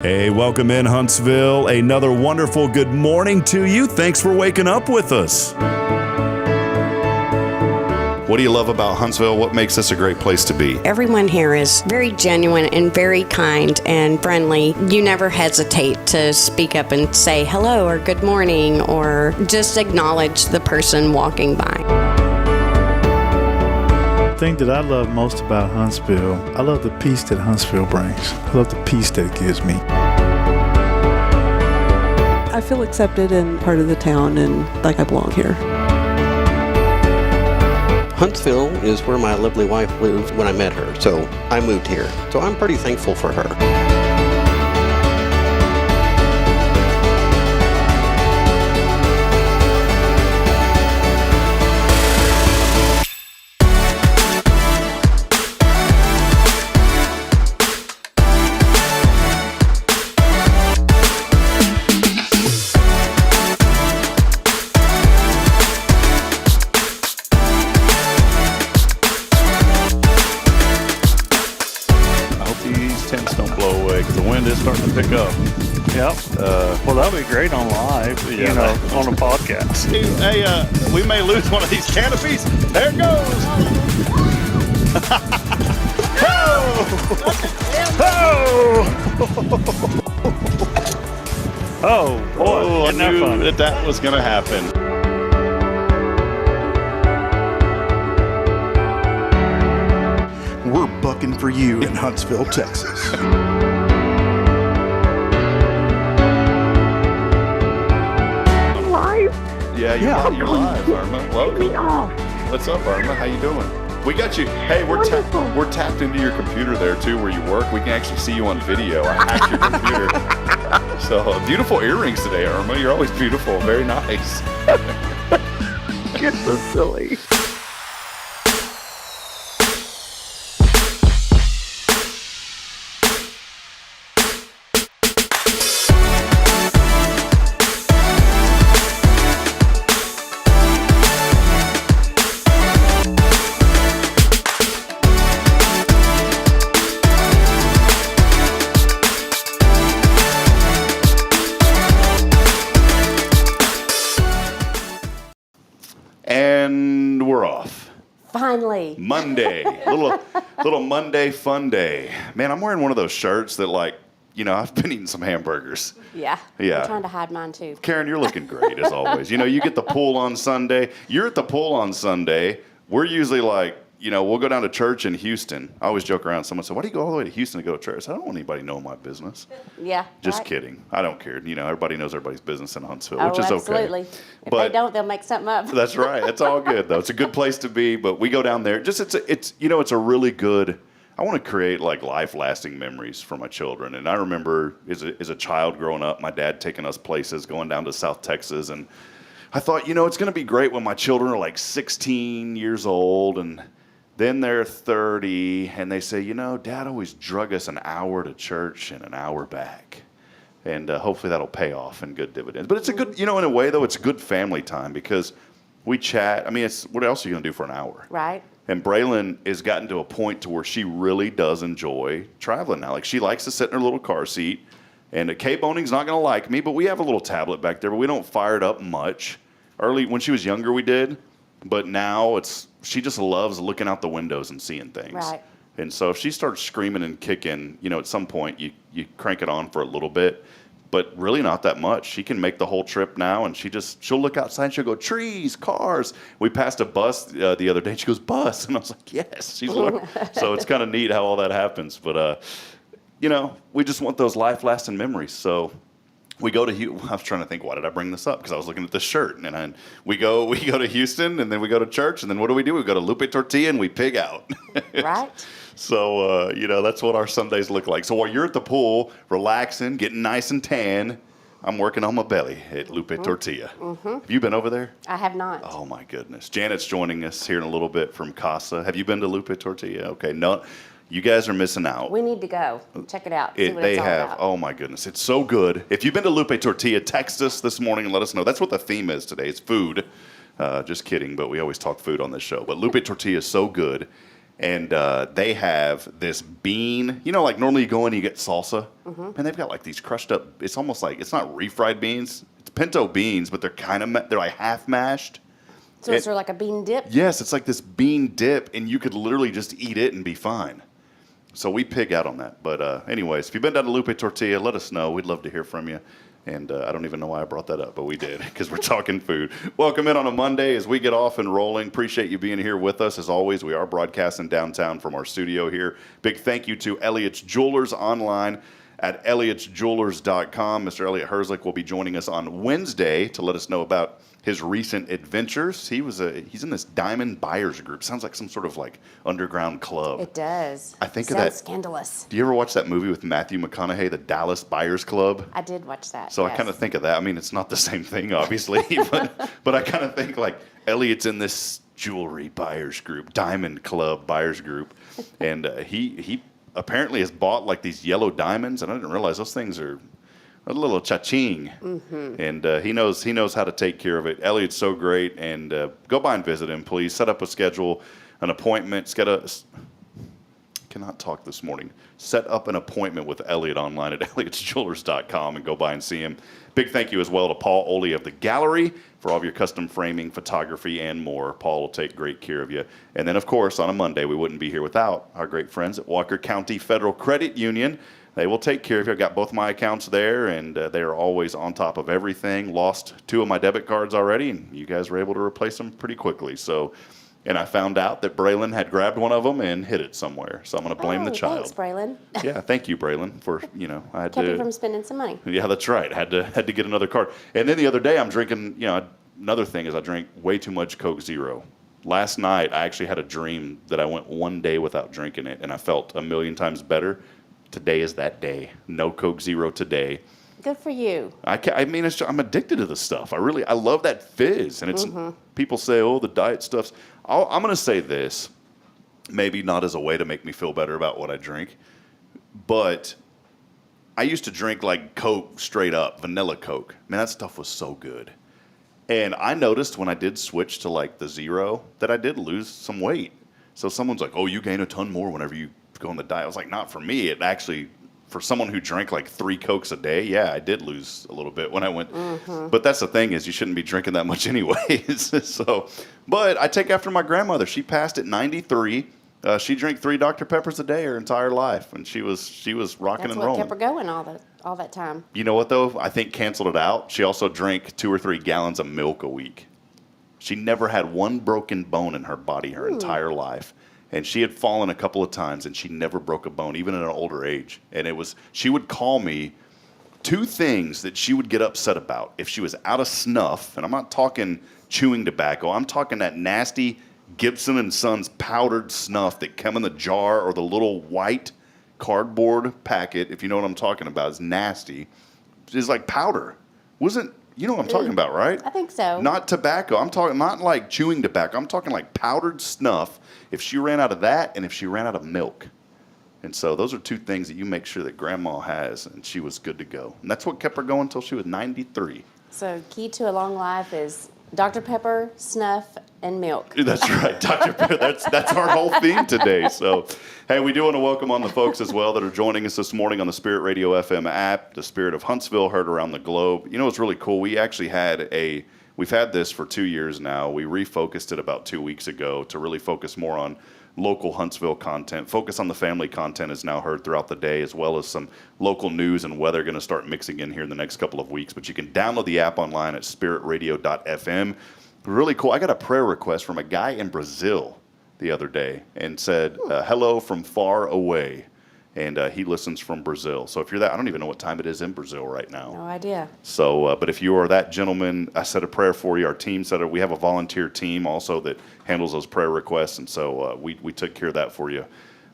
Hey, welcome in Huntsville. Another wonderful good morning to you. Thanks for waking up with us. What do you love about Huntsville? What makes this a great place to be? Everyone here is very genuine and very kind and friendly. You never hesitate to speak up and say hello or good morning or just acknowledge the person walking by. The thing that I love most about Huntsville, I love the peace that Huntsville brings. I love the peace that it gives me. I feel accepted and part of the town and like I belong here. Huntsville is where my lovely wife lived when I met her, so I moved here. So I'm pretty thankful for her. Starting to pick up. Yep. Well, that'll be great on live, on a podcast. Hey, we may lose one of these canopies. There it goes. Oh, boy. I knew that was going to happen. We're bucking for you in Huntsville, Texas. Yeah, you're live, Irma. Welcome. What's up, Irma? How you doing? We got you. Hey, we're tapped into your computer there too, where you work. We can actually see you on video. I hacked your computer. So beautiful earrings today, Irma. You're always beautiful. Very nice. You're so silly. And we're off. Finally. Monday. little Monday fun day. Man, I'm wearing one of those shirts that I've been eating some hamburgers. Yeah. I'm trying to hide mine too. Karen, you're looking great as always. You get the pool on Sunday. You're at the pool on Sunday. We're usually we'll go down to church in Houston. I always joke around. Someone said, why do you go all the way to Houston to go to church? I don't want anybody knowing my business. Yeah. Just right. kidding. I don't care. Everybody knows everybody's business in Huntsville, which is okay. Absolutely. If they don't, they'll make something up. That's right. It's all good, though. It's a good place to be, but we go down there. It's a really good, I want to create life-lasting memories for my children. And I remember as a child growing up, my dad taking us places, going down to South Texas, and I thought, it's going to be great when my children are 16 years old, and then they're 30, and they say, Dad always drug us an hour to church and an hour back. And hopefully that'll pay off in good dividends. But it's a good, in a way, though, it's a good family time because we chat. I mean, what else are you going to do for an hour? Right. And Braylon has gotten to a point to where she really does enjoy traveling now. She likes to sit in her little car seat. And K-Boning's not going to like me, but we have a little tablet back there, but we don't fire it up much. Early, when she was younger, we did. But now she just loves looking out the windows and seeing things. Right. And so if she starts screaming and kicking, at some point you crank it on for a little bit, but really not that much. She can make the whole trip now, and she'll look outside and she'll go, trees, cars. We passed a bus the other day, and she goes, bus. And I was like, yes. So it's kind of neat how all that happens. But, we just want those life-lasting memories. So we go to I was trying to think, why did I bring this up? Because I was looking at this shirt. And we go to Houston, and then we go to church. And then what do? We go to Lupe Tortilla, and we pig out. Right. So, that's what our Sundays look like. So while you're at the pool, relaxing, getting nice and tan, I'm working on my belly at Lupe Tortilla. Mm-hmm. Have you been over there? I have not. Oh, my goodness. Janet's joining us here in a little bit from CASA. Have you been to Lupe Tortilla? Okay, no. You guys are missing out. We need to go. Check it out. See what it's all about. Oh my goodness. It's so good. If you've been to Lupe Tortilla, text us this morning and let us know. That's what the theme is today. It's food. Just kidding, but we always talk food on this show. But Lupe Tortilla is so good. And they have this bean, like normally you go in and you get salsa. And they've got like these crushed up, it's almost like, it's not refried beans, it's pinto beans, but they're like half mashed. So is there like a bean dip? Yes, it's like this bean dip, and you could literally just eat it and be fine. So we pig out on that. But anyways, if you've been down to Lupe Tortilla, let us know. We'd love to hear from you. And I don't even know why I brought that up, but we did because we're talking food. Welcome in on a Monday as we get off and rolling. Appreciate you being here with us. As always, we are broadcasting downtown from our studio here. Big thank you to Elliott's Jewelers online at elliotsjewelers.com. Mr. Elliott Herzlich will be joining us on Wednesday to let us know about his recent adventures. He's in this Diamond Buyers Group. Sounds like some sort of like underground club. It does. I think of Sounds that. scandalous. Do you ever watch that movie with Matthew McConaughey, the Dallas Buyers Club? I did watch that. So yes. I kind of think of that. I mean, it's not the same thing, obviously, but I kind of think like Elliott's in this jewelry buyers group, Diamond Club Buyers Group, and he apparently has bought like these yellow diamonds, and I didn't realize those things are a little cha-ching. And he knows how to take care of it. Elliott's so great, and go by and visit him, please. Set up a schedule, an appointment. Cannot talk this morning. Set up an appointment with Elliott online at elliotsjewelers.com and go by and see him. Big thank you as well to Paul Oley of the Gallery for all of your custom framing, photography, and more. Paul will take great care of you. And then, of course, on a Monday, we wouldn't be here without our great friends at Walker County Federal Credit Union. They will take care of you. I've got both my accounts there, and they are always on top of everything. Lost 2 of my debit cards already, and you guys were able to replace them pretty quickly. And I found out that Braylon had grabbed one of them and hid it somewhere. So I'm going to blame the child. Thanks, Braylon. Yeah, thank you, Braylon, for, I had Kept to. you from spending some money. Yeah, that's right. Had to get another card. And then the other day I'm drinking, another thing is I drink way too much Coke Zero. Last night I actually had a dream that I went one day without drinking it, and I felt a million times better. Today is that day. No Coke Zero today. Good for you. I'm addicted to this stuff. I love that fizz. And it's people say, oh, the diet stuff's. I'm going to say this, maybe not as a way to make me feel better about what I drink, but I used to drink like Coke straight up, vanilla Coke. Man, that stuff was so good. And I noticed when I did switch to like the Zero that I did lose some weight. So someone's like, oh, you gain a ton more whenever you go on the diet. I was like, not for me. It actually, for someone who drank like 3 Cokes a day, yeah, I did lose a little bit when I went. But that's the thing is you shouldn't be drinking that much anyways. But I take after my grandmother. She passed at 93. She drank 3 Dr. Peppers a day her entire life, and she was rocking and rolling. That's what kept her going all that time. You know what, though? I think canceled it out. She also drank 2 or 3 gallons of milk a week. She never had one broken bone in her body her entire life. And she had fallen a couple of times, and she never broke a bone, even at an older age. And she would call me 2 things that she would get upset about. If she was out of snuff, and I'm not talking chewing tobacco, I'm talking that nasty Gibson & Sons powdered snuff that come in the jar or the little white cardboard packet, if you know what I'm talking about. It's nasty. It's like powder. You know what I'm talking about, right? I think so. Not tobacco. I'm talking not like chewing tobacco. I'm talking like powdered snuff. If she ran out of that and if she ran out of milk. And so those are 2 things that you make sure that Grandma has, and she was good to go. And that's what kept her going until she was 93. So key to a long life is Dr. Pepper, snuff, and milk. That's right, Dr. Pepper. That's our whole theme today. So, hey, we do want to welcome on the folks as well that are joining us this morning on the Spirit Radio FM app. The Spirit of Huntsville, heard around the globe. You know what's really cool? We actually we've had this for 2 years now. We refocused it about 2 weeks ago to really focus more on local Huntsville content. Focus on the Family content is now heard throughout the day, as well as some local news and weather going to start mixing in here in the next couple of weeks. But you can download the app online at spiritradio.fm. Really cool. I got a prayer request from a guy in Brazil the other day and said, hello from far away. And he listens from Brazil. So if you're that, I don't even know what time it is in Brazil right now. No idea. So, but if you are that gentleman, I said a prayer for you. Our team said we have a volunteer team also that handles those prayer requests. And so we took care of that for you,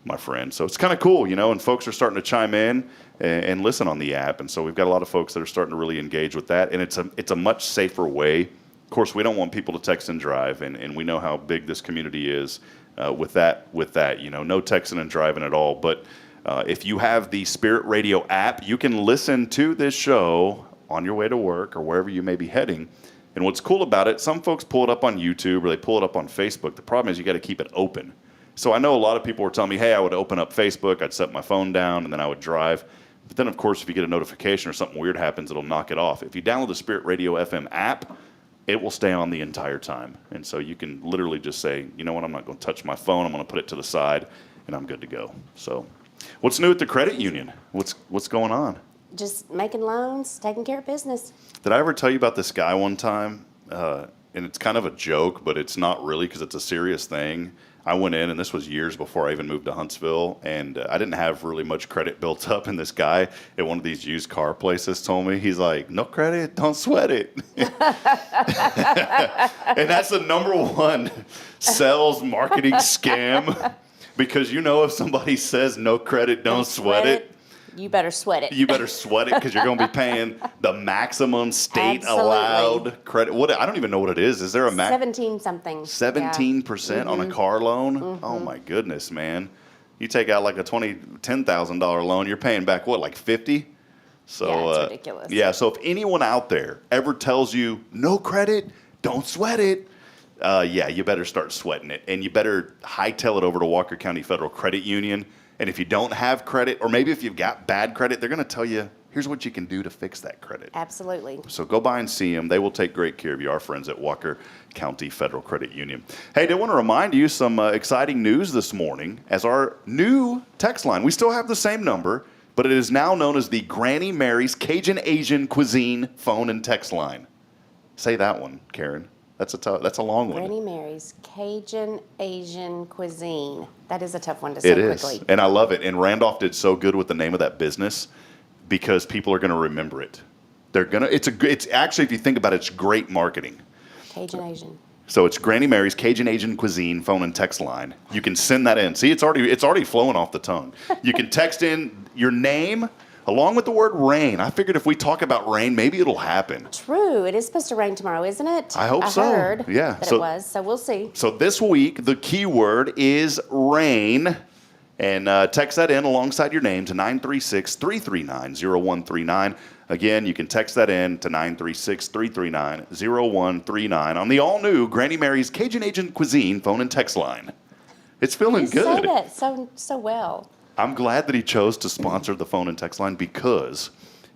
my friend. So it's kind of cool, and folks are starting to chime in and listen on the app. And so we've got a lot of folks that are starting to really engage with that. And it's a much safer way. Of course, we don't want people to text and drive. And we know how big this community is with that, no texting and driving at all. But if you have the Spirit Radio app, you can listen to this show on your way to work or wherever you may be heading. And what's cool about it, some folks pull it up on YouTube or they pull it up on Facebook. The problem is you got to keep it open. So I know a lot of people were telling me, hey, I would open up Facebook, I'd set my phone down, and then I would drive. But then, of course, if you get a notification or something weird happens, it'll knock it off. If you download the Spirit Radio FM app, it will stay on the entire time. And so you can literally just say, you know what, I'm not going to touch my phone. I'm going to put it to the side, and I'm good to go. So what's new at the credit union? What's going on? Just making loans, taking care of business. Did I ever tell you about this guy one time? And it's kind of a joke, but it's not really because it's a serious thing. I went in, and this was years before I even moved to Huntsville, and I didn't have really much credit built up. And this guy at one of these used car places told me, he's like, no credit, don't sweat it. And that's the number one sales marketing scam, because if somebody says no credit, don't sweat it. You better sweat it. You better sweat it because you're going to be paying the maximum state allowed credit. What, I don't even know what it is. Is there a max? 17 something. 17% on a car loan? Oh my goodness, man. You take out like a $10,000 loan, you're paying back what, like 50? So Yeah, it's ridiculous. Yeah, so if anyone out there ever tells you no credit, don't sweat it. Yeah, you better start sweating it, and you better hightail it over to Walker County Federal Credit Union. And if you don't have credit, or maybe if you've got bad credit, they're going to tell you, here's what you can do to fix that credit. Absolutely. So go by and see them. They will take great care of you, our friends at Walker County Federal Credit Union. Hey, I want to remind you some exciting news this morning as our new text line. We still have the same number, but it is now known as the Granny Mary's Cajun Asian Cuisine phone and text line. Say that one, Karen. That's a long one. Granny Mary's Cajun Asian Cuisine. That is a tough one to say quickly. And I love it. And Randolph did so good with the name of that business because people are going to remember it. It's actually, if you think about it, it's great marketing. Cajun Asian. So it's Granny Mary's Cajun Asian Cuisine phone and text line. You can send that in. See, it's already flowing off the tongue. You can text in your name along with the word rain. I figured if we talk about rain, maybe it'll happen. True. It is supposed to rain tomorrow, isn't it? I hope so. I heard Yeah. that it was, so we'll see. So this week, the keyword is rain. And text that in alongside your name to 936-339-0139. Again, you can text that in to 936-339-0139 on the all-new Granny Mary's Cajun Asian Cuisine phone and text line. It's feeling good. You said it so well. I'm glad that he chose to sponsor the phone and text line because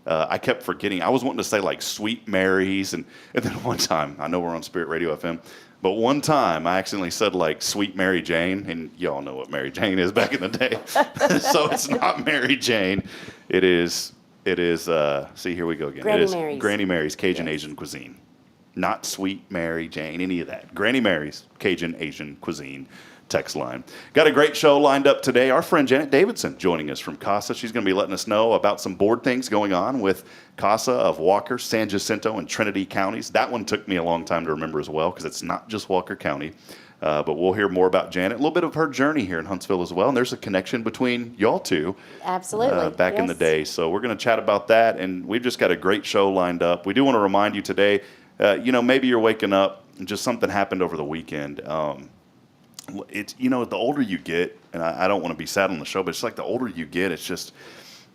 I kept forgetting. I was wanting to say like Sweet Marys, and then one time, I know we're on Spirit Radio FM, but one time I accidentally said like Sweet Mary Jane, and y'all know what Mary Jane is back in the day. So it's not Mary Jane. It is. See, here we go again. Granny it is Mary's. Granny Mary's Cajun Asian Cuisine. Not Sweet Mary Jane, any of that. Granny Mary's Cajun Asian Cuisine text line. Got a great show lined up today. Our friend Janet Davidson joining us from CASA. She's going to be letting us know about some board things going on with CASA of Walker, San Jacinto, and Trinity counties. That one took me a long time to remember as well because it's not just Walker County. But we'll hear more about Janet, a little bit of her journey here in Huntsville as well. And there's a connection between y'all two. Absolutely. Back in the day. So we're going to chat about that. And we've just got a great show lined up. We do want to remind you today, maybe you're waking up and just something happened over the weekend. It's, the older you get, and I don't want to be sad on the show, but it's like the older you get, it's just,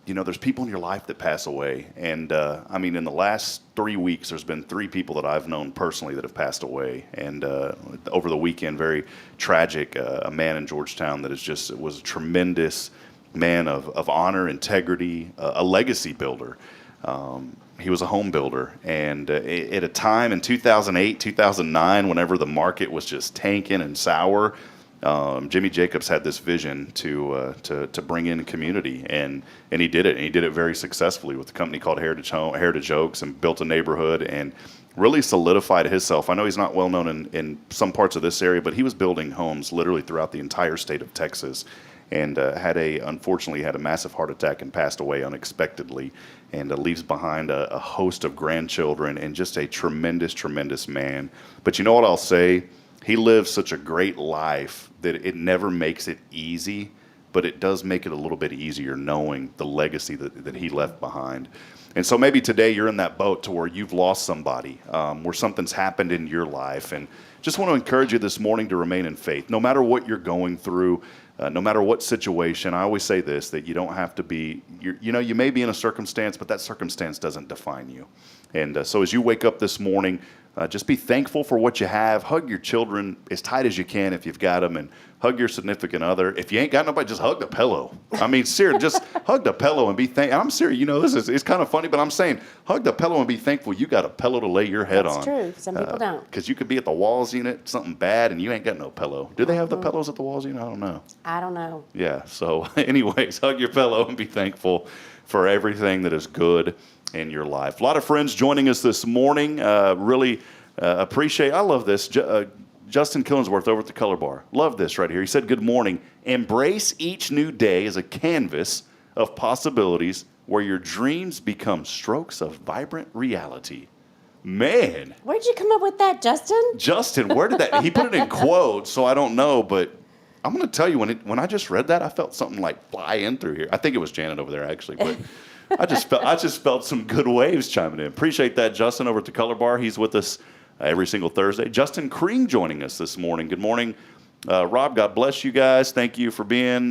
there's people in your life that pass away. And, in the last 3 weeks, there's been 3 people that I've known personally that have passed away. And over the weekend, very tragic, a man in Georgetown that was a tremendous man of honor, integrity, a legacy builder. He was a home builder, and at a time in 2008, 2009, whenever the market was just tanking and sour, Jimmy Jacobs had this vision to bring in community, and he did it, and he did it very successfully with a company called Heritage Oaks, and built a neighborhood and really solidified himself. I know he's not well known in some parts of this area, but he was building homes literally throughout the entire state of Texas. And unfortunately had a massive heart attack and passed away unexpectedly, and leaves behind a host of grandchildren and just a tremendous, tremendous man. But you know what I'll say? He lived such a great life that it never makes it easy, but it does make it a little bit easier knowing the legacy that he left behind. And so maybe today you're in that boat to where you've lost somebody, where something's happened in your life. And just want to encourage you this morning to remain in faith. No matter what you're going through, no matter what situation, I always say this, that you don't have to be, you may be in a circumstance, but that circumstance doesn't define you. And so as you wake up this morning, Just be thankful for what you have. Hug your children as tight as you can if you've got them, and hug your significant other. If you ain't got nobody, just hug the pillow. I mean, seriously, just hug the pillow and be thankful. I'm serious. It's kind of funny, but I'm saying hug the pillow and be thankful you got a pillow to lay your head on. That's true. Some people don't. Because you could be at the Walls unit, something bad, and you ain't got no pillow. Do they have the pillows at the Walls unit? I don't know. I don't know. Yeah. So anyways, hug your pillow and be thankful for everything that is good in your life. A lot of friends joining us this morning. Really appreciate. I love this. Justin Killingsworth over at the Color Bar. Love this right here. He said, good morning. Embrace each new day as a canvas of possibilities where your dreams become strokes of vibrant reality. Man. Where'd you come up with that, Justin? Justin, where did that? He put it in quotes, so I don't know, but I'm going to tell you, when I just read that, I felt something like fly in through here. I think it was Janet over there, actually, but I just felt some good waves chiming in. Appreciate that, Justin, over at the Color Bar. He's with us every single Thursday. Justin Cream joining us this morning. Good morning. Rob, God bless you guys. Thank you for being,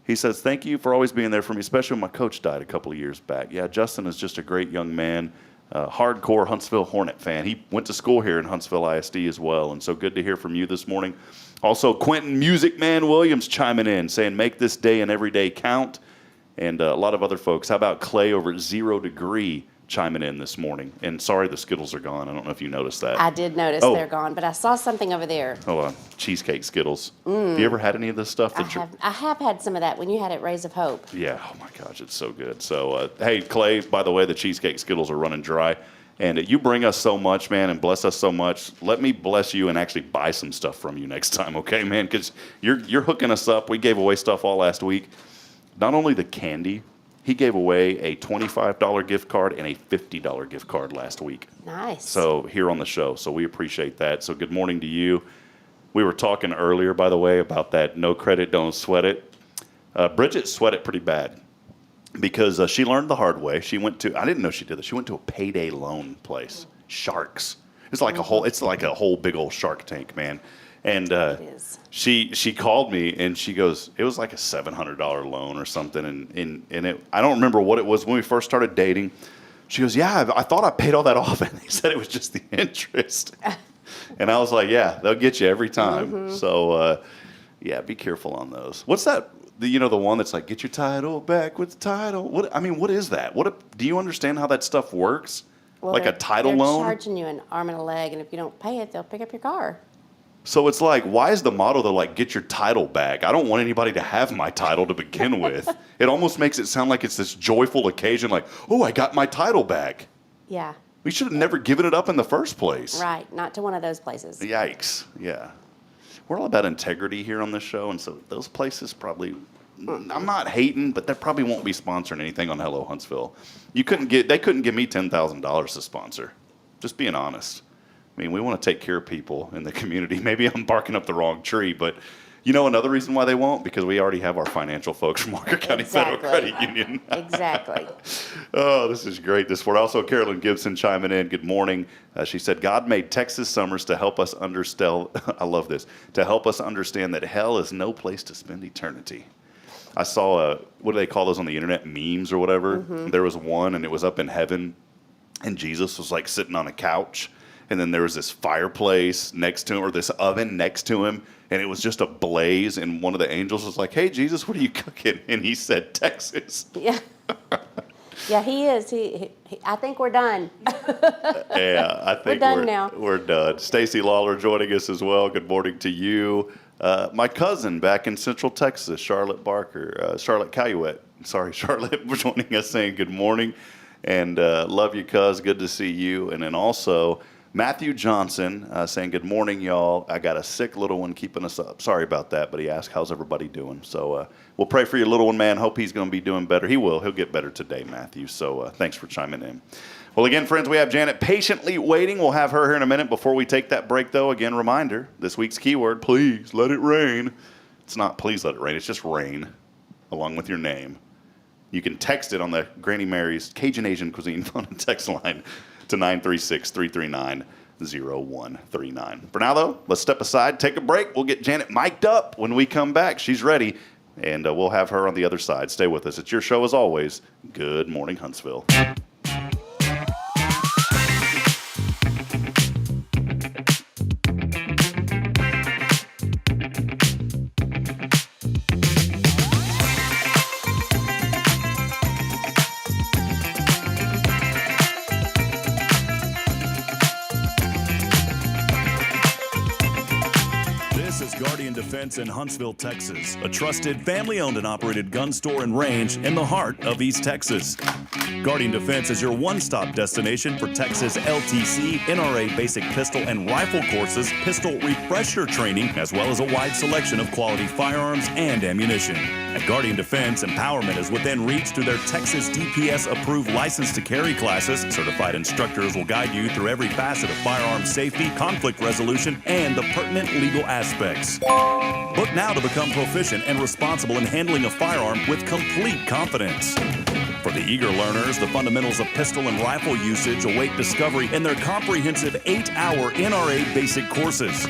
he says, thank you for always being there for me, especially when my coach died a couple of years back. Yeah, Justin is just a great young man, hardcore Huntsville Hornet fan. He went to school here in Huntsville ISD as well, and so good to hear from you this morning. Also, Quentin Music Man Williams chiming in, saying, make this day and every day count. And a lot of other folks. How about Clay over at 0 Degree chiming in this morning? And sorry, the Skittles are gone. I don't know if you noticed that. I did notice they're gone, but I saw something over there. Hold on. Cheesecake Skittles. Have you ever had any of this stuff? I have had some of that when you had it Rays of Hope. Yeah. Oh, my gosh. It's so good. So, hey, Clay, by the way, the Cheesecake Skittles are running dry. And you bring us so much, man, and bless us so much. Let me bless you and actually buy some stuff from you next time, okay, man? Because you're hooking us up. We gave away stuff all last week. Not only the candy, he gave away a $25 gift card and a $50 gift card last week. Nice. So here on the show. So we appreciate that. So good morning to you. We were talking earlier, by the way, about that no credit, don't sweat it. Bridget sweat it pretty bad because she learned the hard way. She went to, I didn't know she did this. She went to a payday loan place, Sharks. It's like a whole big old Shark Tank, man. And she called me and she goes, it was like a $700 loan or something. And it, I don't remember what it was when we first started dating. She goes, yeah, I thought I paid all that off. And they said it was just the interest. And I was like, yeah, they'll get you every time. Mm-hmm. So, yeah, be careful on those. What's that? The one that's like, get your title back with the title. What is that? Do you understand how that stuff works? Well, like a title they're loan? Charging you an arm and a leg, and if you don't pay it, they'll pick up your car. So it's like, why is the motto to like get your title back? I don't want anybody to have my title to begin with. It almost makes it sound like it's this joyful occasion, like, oh, I got my title back. Yeah. We should have never given it up in the first place. Right, not to one of those places. Yikes, yeah. We're all about integrity here on this show, and so those places probably, I'm not hating, but they probably won't be sponsoring anything on Hello Huntsville. They couldn't give me $10,000 to sponsor. Just being honest. I mean, we want to take care of people in the community. Maybe I'm barking up the wrong tree, but another reason why they won't? Because we already have our financial folks from Walker County Federal Credit Union. Exactly. Oh, this is great. This morning. Also, Carolyn Gibson chiming in. Good morning. She said, God made Texas summers to help us understand, I love this, to help us understand that hell is no place to spend eternity. I saw, what do they call those on the internet, memes or whatever? Mm-hmm. There was one, and it was up in heaven, and Jesus was like sitting on a couch. And then there was this fireplace next to him, or this oven next to him, and it was just ablaze. And one of the angels was like, hey, Jesus, what are you cooking? And he said, Texas. Yeah. Yeah, he is. I think we're done. Yeah, I think we're done now. We're done. Stacy Lawler joining us as well. Good morning to you. My cousin back in Central Texas, Charlotte Barker, Charlotte Caluette. Sorry, Charlotte, for joining us saying good morning. And love you, cuz. Good to see you. And then also Matthew Johnson saying, good morning, y'all. I got a sick little one keeping us up. Sorry about that, but he asked, how's everybody doing? So we'll pray for your little one, man. Hope he's going to be doing better. He will. He'll get better today, Matthew. So thanks for chiming in. Well, again, friends, we have Janet patiently waiting. We'll have her here in a minute. Before we take that break, though, again, reminder, this week's keyword, please let it rain. It's not please let it rain. It's just rain, along with your name. You can text it on the Granny Mary's Cajun Asian Cuisine phone and text line to 936-339-0139. For now, though, let's step aside, take a break. We'll get Janet mic'd up when we come back. She's ready, and we'll have her on the other side. Stay with us. It's your show, as always. Good morning, Huntsville. Defense in Huntsville, Texas, a trusted family-owned and operated gun store and range in the heart of East Texas. Guardian Defense is your one-stop destination for Texas LTC, NRA basic pistol and rifle courses, pistol refresher training, as well as a wide selection of quality firearms and ammunition. At Guardian Defense, empowerment is within reach through their Texas DPS-approved license to carry classes. Certified instructors will guide you through every facet of firearm safety, conflict resolution, and the pertinent legal aspects. Book now to become proficient and responsible in handling a firearm with complete confidence. For the eager learners, the fundamentals of pistol and rifle usage await discovery in their comprehensive 8-hour NRA basic courses.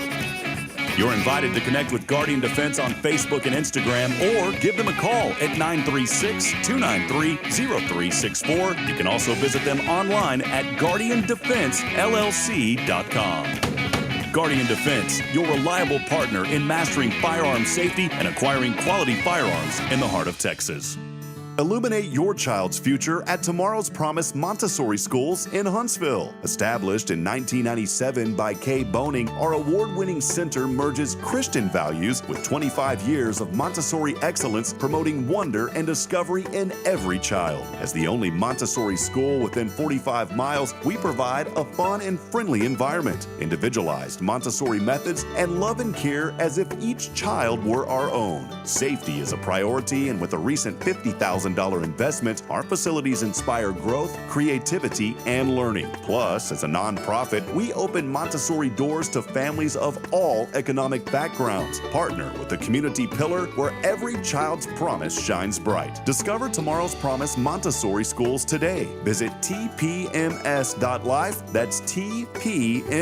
You're invited to connect with Guardian Defense on Facebook and Instagram, or give them a call at 936-293-0364. You can also visit them online at guardiandefensellc.com. Guardian Defense, your reliable partner in mastering firearm safety and acquiring quality firearms in the heart of Texas. Illuminate your child's future at Tomorrow's Promise Montessori Schools in Huntsville. Established in 1997 by Kay Boning, our award-winning center merges Christian values with 25 years of Montessori excellence, promoting wonder and discovery in every child. As the only Montessori school within 45 miles, we provide a fun and friendly environment, individualized Montessori methods, and love and care as if each child were our own. Safety is a priority, and with a recent $50,000 investment, our facilities inspire growth, creativity, and learning. Plus, as a nonprofit, we open Montessori doors to families of all economic backgrounds. Partner with the community pillar where every child's promise shines bright. Discover Tomorrow's Promise Montessori Schools today. Visit tpms.life. That's tpms.life.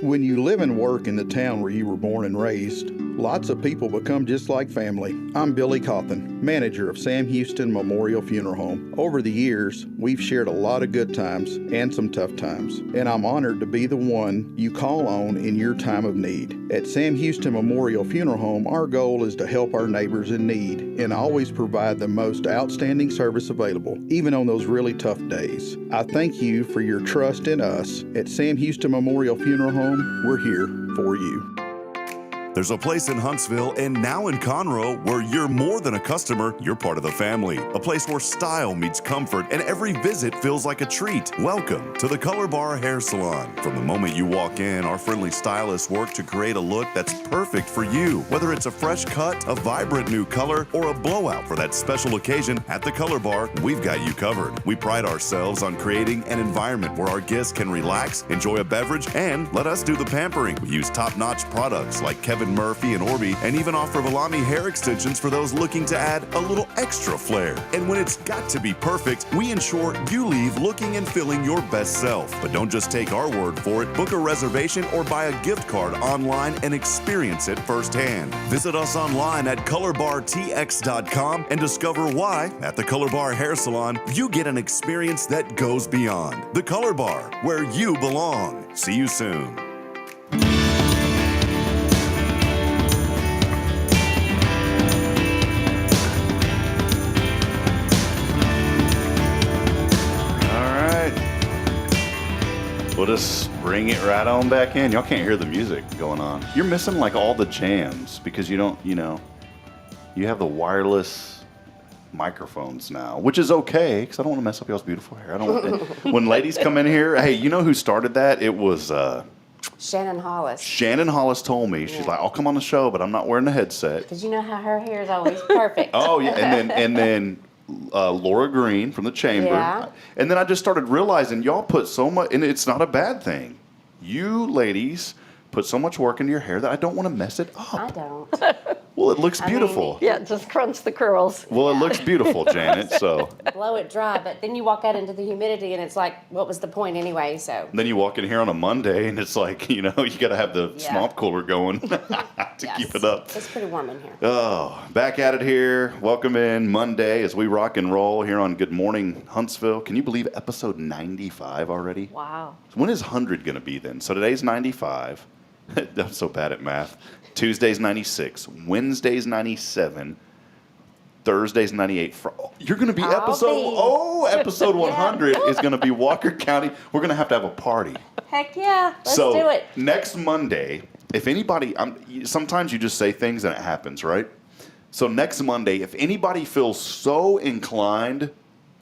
When you live and work in the town where you were born and raised, lots of people become just like family. I'm Billy Cawthon, manager of Sam Houston Memorial Funeral Home. Over the years, we've shared a lot of good times and some tough times, and I'm honored to be the one you call on in your time of need. At Sam Houston Memorial Funeral Home, our goal is to help our neighbors in need and always provide the most outstanding service available, even on those really tough days. I thank you for your trust in us. At Sam Houston Memorial Funeral Home, we're here for you. There's a place in Huntsville and now in Conroe where you're more than a customer, you're part of the family. A place where style meets comfort and every visit feels like a treat. Welcome to the Color Bar Hair Salon. From the moment you walk in, our friendly stylists work to create a look that's perfect for you. Whether it's a fresh cut, a vibrant new color, or a blowout for that special occasion, at the Color Bar, we've got you covered. We pride ourselves on creating an environment where our guests can relax, enjoy a beverage, and let us do the pampering. We use top-notch products like Kevin Murphy and Orby, and even offer Valami hair extensions for those looking to add a little extra flair. And when it's got to be perfect, we ensure you leave looking and feeling your best self. But don't just take our word for it. Book a reservation or buy a gift card online and experience it firsthand. Visit us online at colorbartx.com and discover why, at the Color Bar Hair Salon, you get an experience that goes beyond. The Color Bar, where you belong. See you soon. We'll just bring it right on back in. Y'all can't hear the music going on. You're missing like all the jams because you don't, you have the wireless microphones now, which is okay because I don't want to mess up y'all's beautiful hair. I don't want when ladies come in here, hey, you know who started that? It was Shannon Hollis. Shannon Hollis told me, she's like, I'll come on the show, but I'm not wearing a headset. Because you know how her hair is always perfect. Oh, yeah, and then Laura Green from the Chamber. Yeah. And then I just started realizing y'all put so much, and it's not a bad thing. You ladies put so much work into your hair that I don't want to mess it up. I don't. Well, it looks beautiful. Yeah, just crunch the curls. Well, it looks beautiful, Janet, so. Blow it dry, but then you walk out into the humidity and it's like, what was the point anyway, so. Then you walk in here on a Monday and it's like, you got to have the swamp cooler going to keep it up. It's pretty warm in here. Oh, back at it here. Welcome in Monday as we rock and roll here on Good Morning Huntsville. Can you believe episode 95 already? Wow. When is 100 going to be then? So today's 95. I'm so bad at math. Tuesday's 96. Wednesday's 97. Thursday's 98. You're going to be episode 100 is going to be Walker County. We're going to have a party. Heck yeah. Let's do it. Next Monday, if anybody, sometimes you just say things and it happens, right? So next Monday, if anybody feels so inclined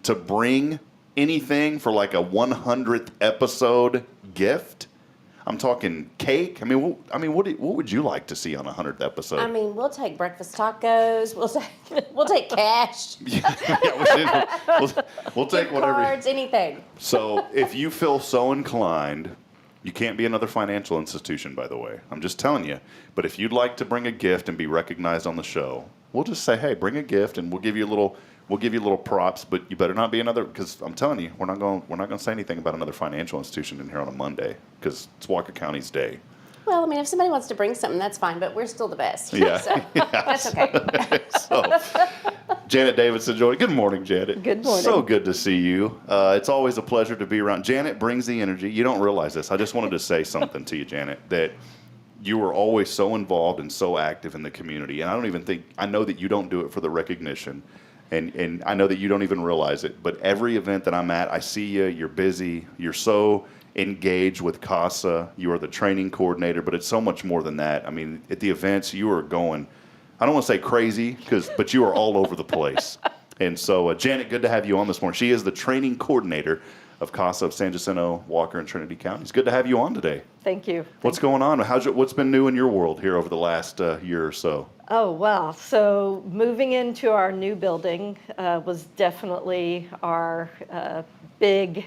to bring anything for like a 100th episode gift, I'm talking cake. I mean, what would you like to see on a 100th episode? I mean, we'll take breakfast tacos. We'll take cash. We'll take Gift whatever. Cards, anything. So if you feel so inclined, you can't be another financial institution, by the way. I'm just telling you. But if you'd like to bring a gift and be recognized on the show, we'll just say, hey, bring a gift, and we'll give you a little props. But you better not be another, because I'm telling you, we're not going to say anything about another financial institution in here on a Monday, because it's Walker County's day. Well, I mean, if somebody wants to bring something, that's fine, but we're still the best. Yeah. So, that's okay. So, Janet Davidson, joining. Good morning, Janet. Good morning. So good to see you. It's always a pleasure to be around. Janet brings the energy. You don't realize this. I just wanted to say something to you, Janet, that you were always so involved and so active in the community. And I know that you don't do it for the recognition. And I know that you don't even realize it. But every event that I'm at, I see you. You're busy. You're so engaged with CASA. You are the training coordinator, but it's so much more than that. I mean, at the events, you are going, I don't want to say crazy, but you are all over the place. And so, Janet, good to have you on this morning. She is the training coordinator of CASA of San Jacinto, Walker, and Trinity counties. Good to have you on today. Thank you. What's going on? What's been new in your world here over the last year or so? Oh, wow. So moving into our new building was definitely our big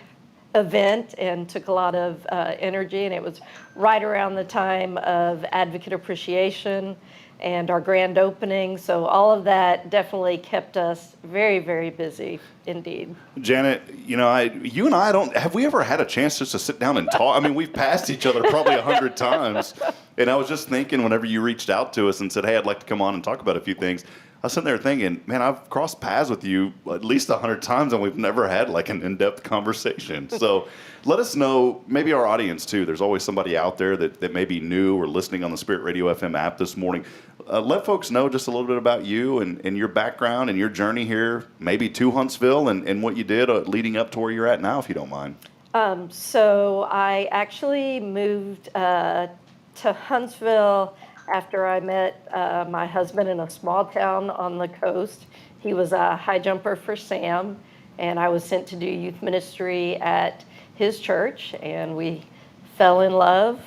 event and took a lot of energy. And it was right around the time of Advocate Appreciation and our grand opening. So all of that definitely kept us very, very busy indeed. Janet, you and I have we ever had a chance just to sit down and talk? I mean, we've passed each other probably 100 times. And I was just thinking, whenever you reached out to us and said, hey, I'd like to come on and talk about a few things, I was sitting there thinking, man, I've crossed paths with you at least 100 times, and we've never had like an in-depth conversation. So let us know, maybe our audience too, there's always somebody out there that may be new or listening on the Spirit Radio FM app this morning. Let folks know just a little bit about you and your background and your journey here, maybe to Huntsville, and what you did leading up to where you're at now, if you don't mind. So I actually moved to Huntsville after I met my husband in a small town on the coast. He was a high jumper for Sam, and I was sent to do youth ministry at his church, and we fell in love.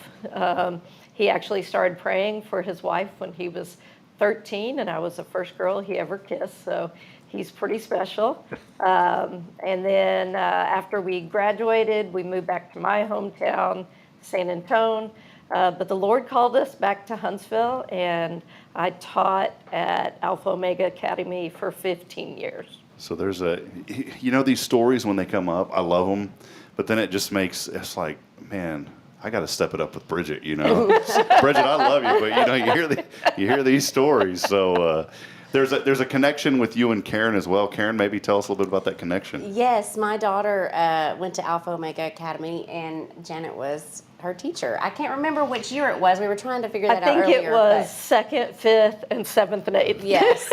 He actually started praying for his wife when he was 13, and I was the first girl he ever kissed, so he's pretty special. And then after we graduated, we moved back to my hometown, San Antonio. But the Lord called us back to Huntsville, and I taught at Alpha Omega Academy for 15 years. So there's these stories when they come up, I love them, but then it's like, man, I got to step it up with Bridget, Bridget, I love you, but you hear these stories. So there's a connection with you and Karen as well. Karen, maybe tell us a little bit about that connection. Yes, my daughter went to Alpha Omega Academy, and Janet was her teacher. I can't remember which year it was. We were trying to figure that out earlier. I think it was second, fifth, and seventh and eighth. Yes.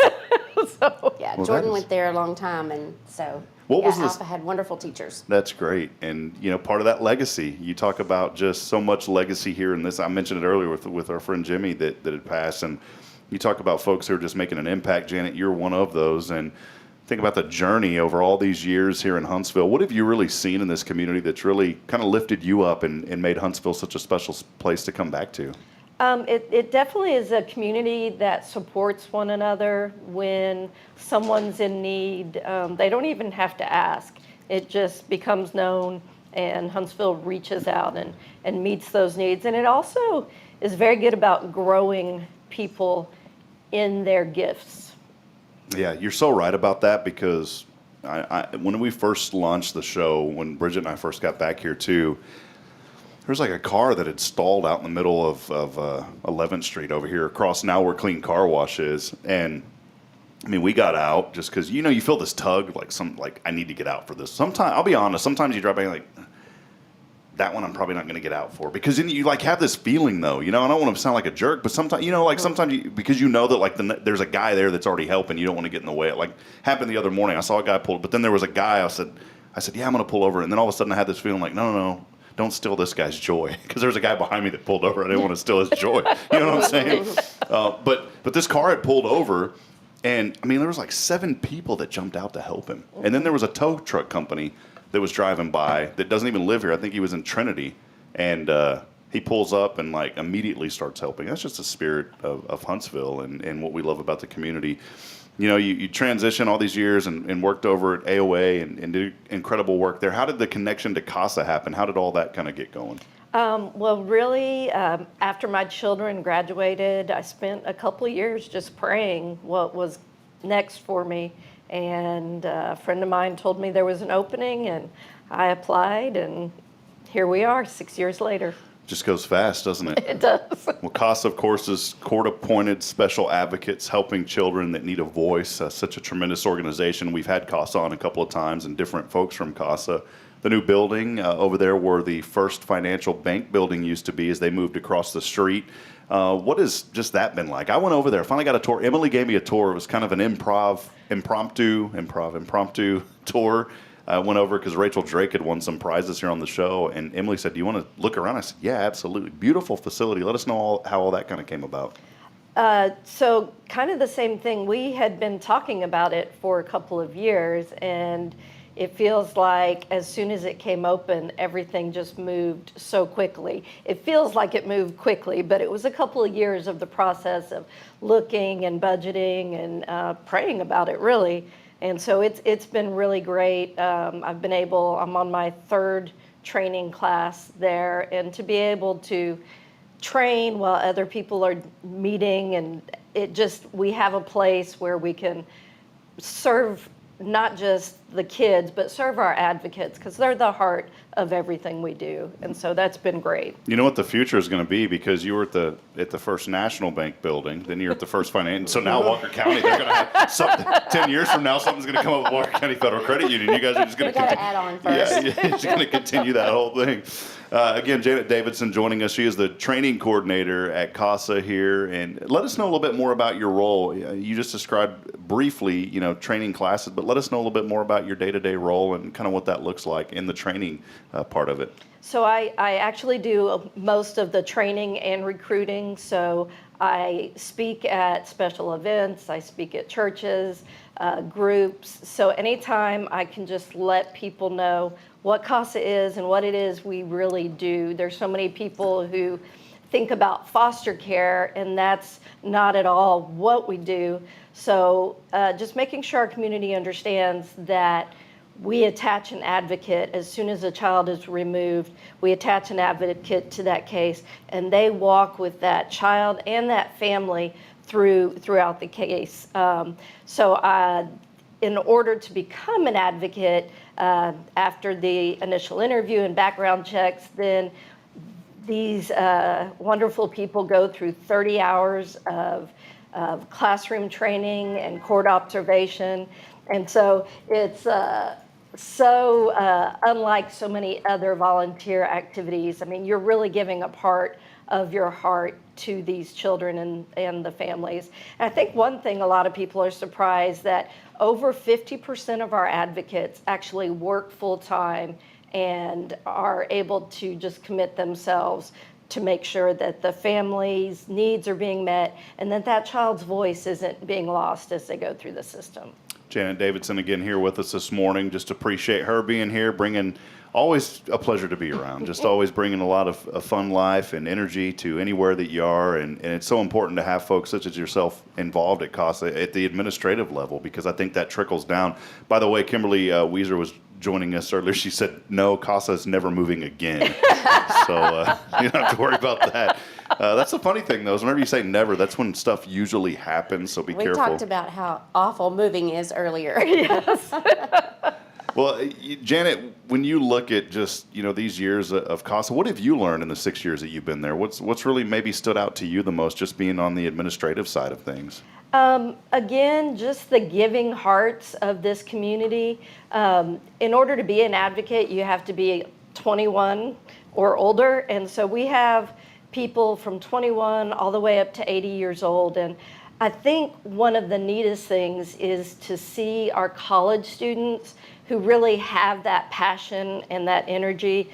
Well, Jordan went there a long time, and so Alpha had wonderful teachers. That's great. And, part of that legacy, you talk about just so much legacy here in this. I mentioned it earlier with our friend Jimmy that had passed, and you talk about folks who are just making an impact. Janet, you're one of those. And think about the journey over all these years here in Huntsville. What have you really seen in this community that's really kind of lifted you up and made Huntsville such a special place to come back to? It definitely is a community that supports one another. When someone's in need, they don't even have to ask. It just becomes known, and Huntsville reaches out and meets those needs. And it also is very good about growing people in their gifts. Yeah, you're so right about that, because when we first launched the show, when Bridget and I first got back here too, there was like a car that had stalled out in the middle of 11th Street over here across now where Clean Car Wash is. And I mean, we got out just because, you feel this tug, like I need to get out for this. Sometimes, I'll be honest, sometimes you drive by like, that one I'm probably not going to get out for, because then you have this feeling though, I don't want to sound like a jerk, but sometimes, because that there's a guy there that's already helping, you don't want to get in the way. It happened the other morning. I saw a guy pull, but then there was a guy, I said, yeah, I'm going to pull over. And then all of a sudden I had this feeling like, no, don't steal this guy's joy, because there's a guy behind me that pulled over. I didn't want to steal his joy. You know what I'm saying? But this car had pulled over, and I mean, there was like 7 people that jumped out to help him. And then there was a tow truck company that was driving by that doesn't even live here. I think he was in Trinity, and he pulls up and like immediately starts helping. That's just the spirit of Huntsville and what we love about the community. You know, you transition all these years and worked over at AOA and did incredible work there. How did the connection to CASA happen? How did all that kind of get going? Well, really, after my children graduated, I spent a couple of years just praying what was next for me. And a friend of mine told me there was an opening, and I applied, and here we are 6 years later. Just goes fast, doesn't it? It does. Well, CASA, of course, is court-appointed special advocates helping children that need a voice. Such a tremendous organization. We've had CASA on a couple of times and different folks from CASA. The new building over there where the First Financial Bank building used to be as they moved across the street. What has just that been like? I went over there, finally got a tour. Emily gave me a tour. It was kind of an impromptu tour. I went over because Rachel Drake had won some prizes here on the show, and Emily said, "Do you want to look around?" I said, "Yeah, absolutely. Beautiful facility. Let us know how all that kind of came about." So kind of the same thing. We had been talking about it for a couple of years, and it feels like as soon as it came open, everything just moved so quickly. It feels like it moved quickly, but it was a couple of years of the process of looking and budgeting and praying about it, really. And so it's been really great. I'm on my 3rd training class there, and to be able to train while other people are meeting, and we have a place where we can serve not just the kids, but serve our advocates, because they're the heart of everything we do. And so that's been great. You know what the future is going to be, because you were at the First National Bank building, then you're at the First Finance. So now Walker County, they're going to have something. 10 years from now, something's going to come up with Walker County Federal Credit Union. You guys are just going to add on first. Yeah, just going to continue that whole thing. Again, Janet Davidson joining us. She is the training coordinator at CASA here. And let us know a little bit more about your role. You just described briefly, training classes, but let us know a little bit more about your day-to-day role and kind of what that looks like in the training part of it. So I actually do most of the training and recruiting. So I speak at special events, I speak at churches, groups. So anytime I can just let people know what CASA is and what it is we really do. There's so many people who think about foster care, and that's not at all what we do. So just making sure our community understands that we attach an advocate as soon as a child is removed. We attach an advocate to that case, and they walk with that child and that family throughout the case. In order to become an advocate, after the initial interview and background checks, then these wonderful people go through 30 hours of classroom training and court observation. And so it's unlike so many other volunteer activities. I mean, you're really giving a part of your heart to these children and the families. And I think one thing a lot of people are surprised that over 50% of our advocates actually work full-time and are able to just commit themselves to make sure that the family's needs are being met and that child's voice isn't being lost as they go through the system. Janet Davidson again here with us this morning. Just appreciate her being here, always a pleasure to be around. Just always bringing a lot of fun life and energy to anywhere that you are. And it's so important to have folks such as yourself involved at CASA at the administrative level, because I think that trickles down. By the way, Kimberly Weezer was joining us earlier. She said, no, CASA is never moving again. So you don't have to worry about that. That's the funny thing, though, is whenever you say never, that's when stuff usually happens, so be careful. We talked about how awful moving is earlier. Yes. Well, Janet, when you look at just, these years of CASA, what have you learned in the 6 years that you've been there? What's really maybe stood out to you the most, just being on the administrative side of things? Again, just the giving hearts of this community. In order to be an advocate, you have to be 21 or older. And so we have people from 21 all the way up to 80 years old. And I think one of the neatest things is to see our college students who really have that passion and that energy.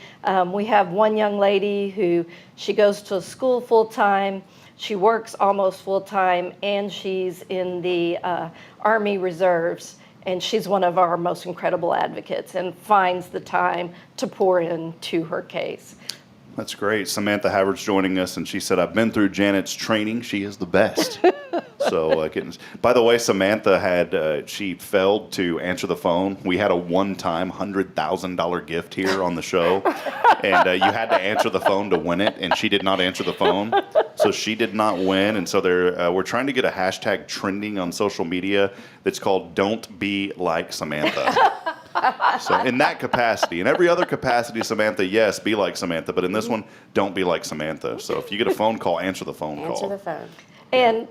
We have one young lady who she goes to school full time, she works almost full time, and she's in the Army Reserves. And she's one of our most incredible advocates and finds the time to pour into her case. That's great. Samantha Havard's joining us, and she said, I've been through Janet's training. She is the best. So, by the way, Samantha she failed to answer the phone. We had a one-time $100,000 gift here on the show, and you had to answer the phone to win it, and she did not answer the phone. So she did not win, and so we're trying to get a hashtag trending on social media that's called Don't Be Like Samantha. So in that capacity, in every other capacity, Samantha, yes, be like Samantha. But in this one, don't be like Samantha. So if you get a phone call, answer the phone call. Answer the phone. And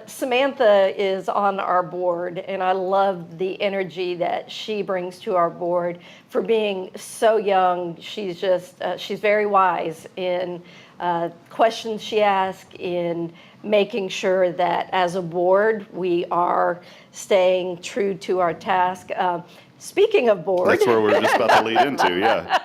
Samantha is on our board, and I love the energy that she brings to our board for being so young. She's just, she's very wise in questions she asks, in making sure that as a board, we are staying true to our task. Speaking of board. That's where we're just about to lead into, yeah.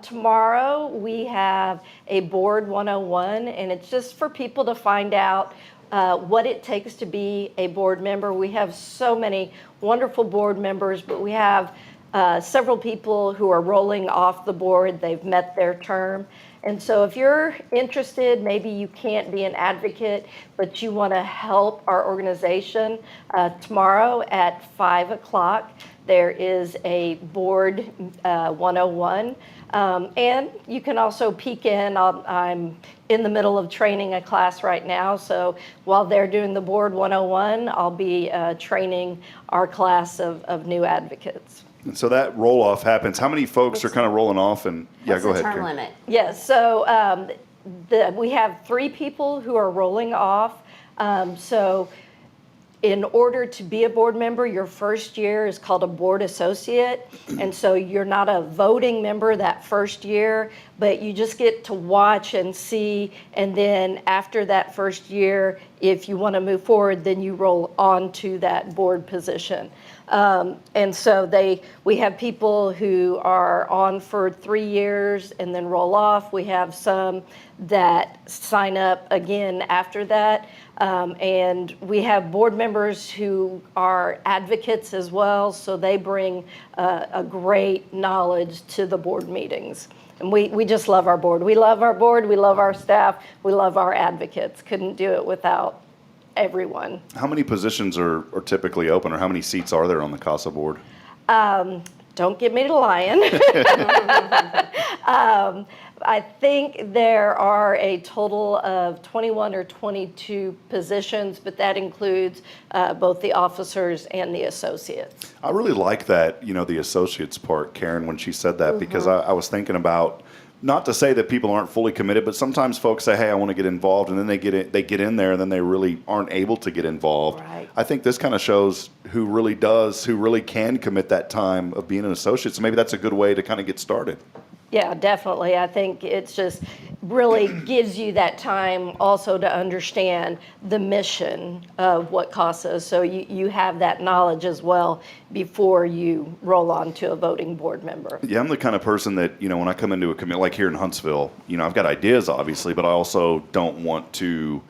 Tomorrow we have a Board 101, and it's just for people to find out what it takes to be a board member. We have so many wonderful board members, but we have several people who are rolling off the board. They've met their term. And so if you're interested, maybe you can't be an advocate, but you want to help our organization, tomorrow at 5 o'clock, there is a Board 101. And you can also peek in. I'm in the middle of training a class right now, so while they're doing the Board 101, I'll be training our class of new advocates. And so that roll-off happens. How many folks are kind of rolling off? And yeah, go ahead, What's the term Karen. limit? Yes, so we have 3 people who are rolling off. So in order to be a board member, your first year is called a board associate. And so you're not a voting member that first year, but you just get to watch and see. And then after that first year, if you want to move forward, then you roll on to that board position. And so we have people who are on for 3 years and then roll off. We have some that sign up again after that. And we have board members who are advocates as well, so they bring a great knowledge to the board meetings. And we just love our board. We love our board, we love our staff, we love our advocates. Couldn't do it without everyone. How many positions are typically open, or how many seats are there on the CASA board? Don't get me to lying. I think there are a total of 21 or 22 positions, but that includes both the officers and the associates. I really like that, the associates part, Karen, when she said that, because I was thinking about, not to say that people aren't fully committed, but sometimes folks say, hey, I want to get involved, and then they get in there, and then they really aren't able to get involved. Right. I think this kind of shows who really can commit that time of being an associate. So maybe that's a good way to kind of get started. Yeah, definitely. I think it's just really gives you that time also to understand the mission of what CASA is. So you have that knowledge as well before you roll on to a voting board member. Yeah, I'm the kind of person that, when I come into a committee, like here in Huntsville, I've got ideas, obviously, but I also don't want to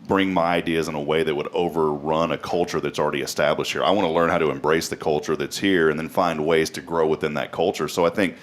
bring my ideas in a way that would overrun a culture that's already established here. I want to learn how to embrace the culture that's here and then find ways to grow within that culture. So I think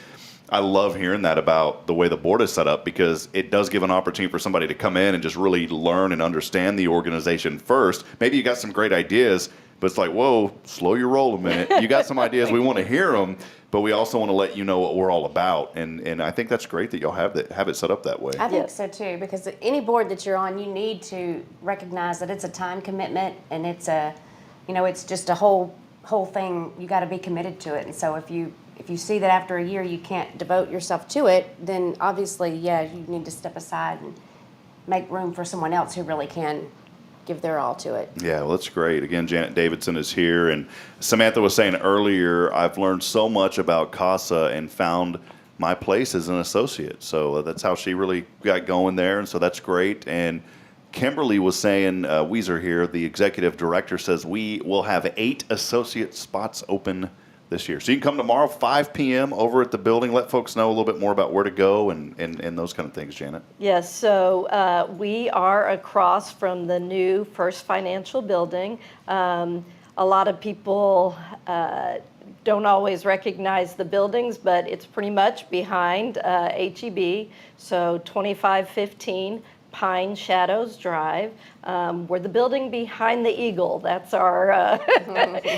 I love hearing that about the way the board is set up, because it does give an opportunity for somebody to come in and just really learn and understand the organization first. Maybe you got some great ideas, but it's like, whoa, slow your roll a minute. You got some ideas, we want to hear them, but we also want to let you know what we're all about. And I think that's great that y'all have it set up that way. I think so too, because any board that you're on, you need to recognize that it's a time commitment, and it's it's just a whole thing. You got to be committed to it. And so if you see that after a year you can't devote yourself to it, then obviously, you need to step aside and make room for someone else who really can give their all to it. Yeah, well, that's great. Again, Janet Davidson is here, and Samantha was saying earlier, I've learned so much about CASA and found my place as an associate. So that's how she really got going there, and so that's great. And Kimberly was saying, Weezer here, the executive director, says we will have 8 associate spots open this year. So you can come tomorrow, 5 p.m. over at the building. Let folks know a little bit more about where to go and those kind of things, Janet. Yes, so we are across from the new First Financial building. A lot of people don't always recognize the buildings, but it's pretty much behind HEB, so 2515 Pine Shadows Drive. We're the building behind the Eagle. That's our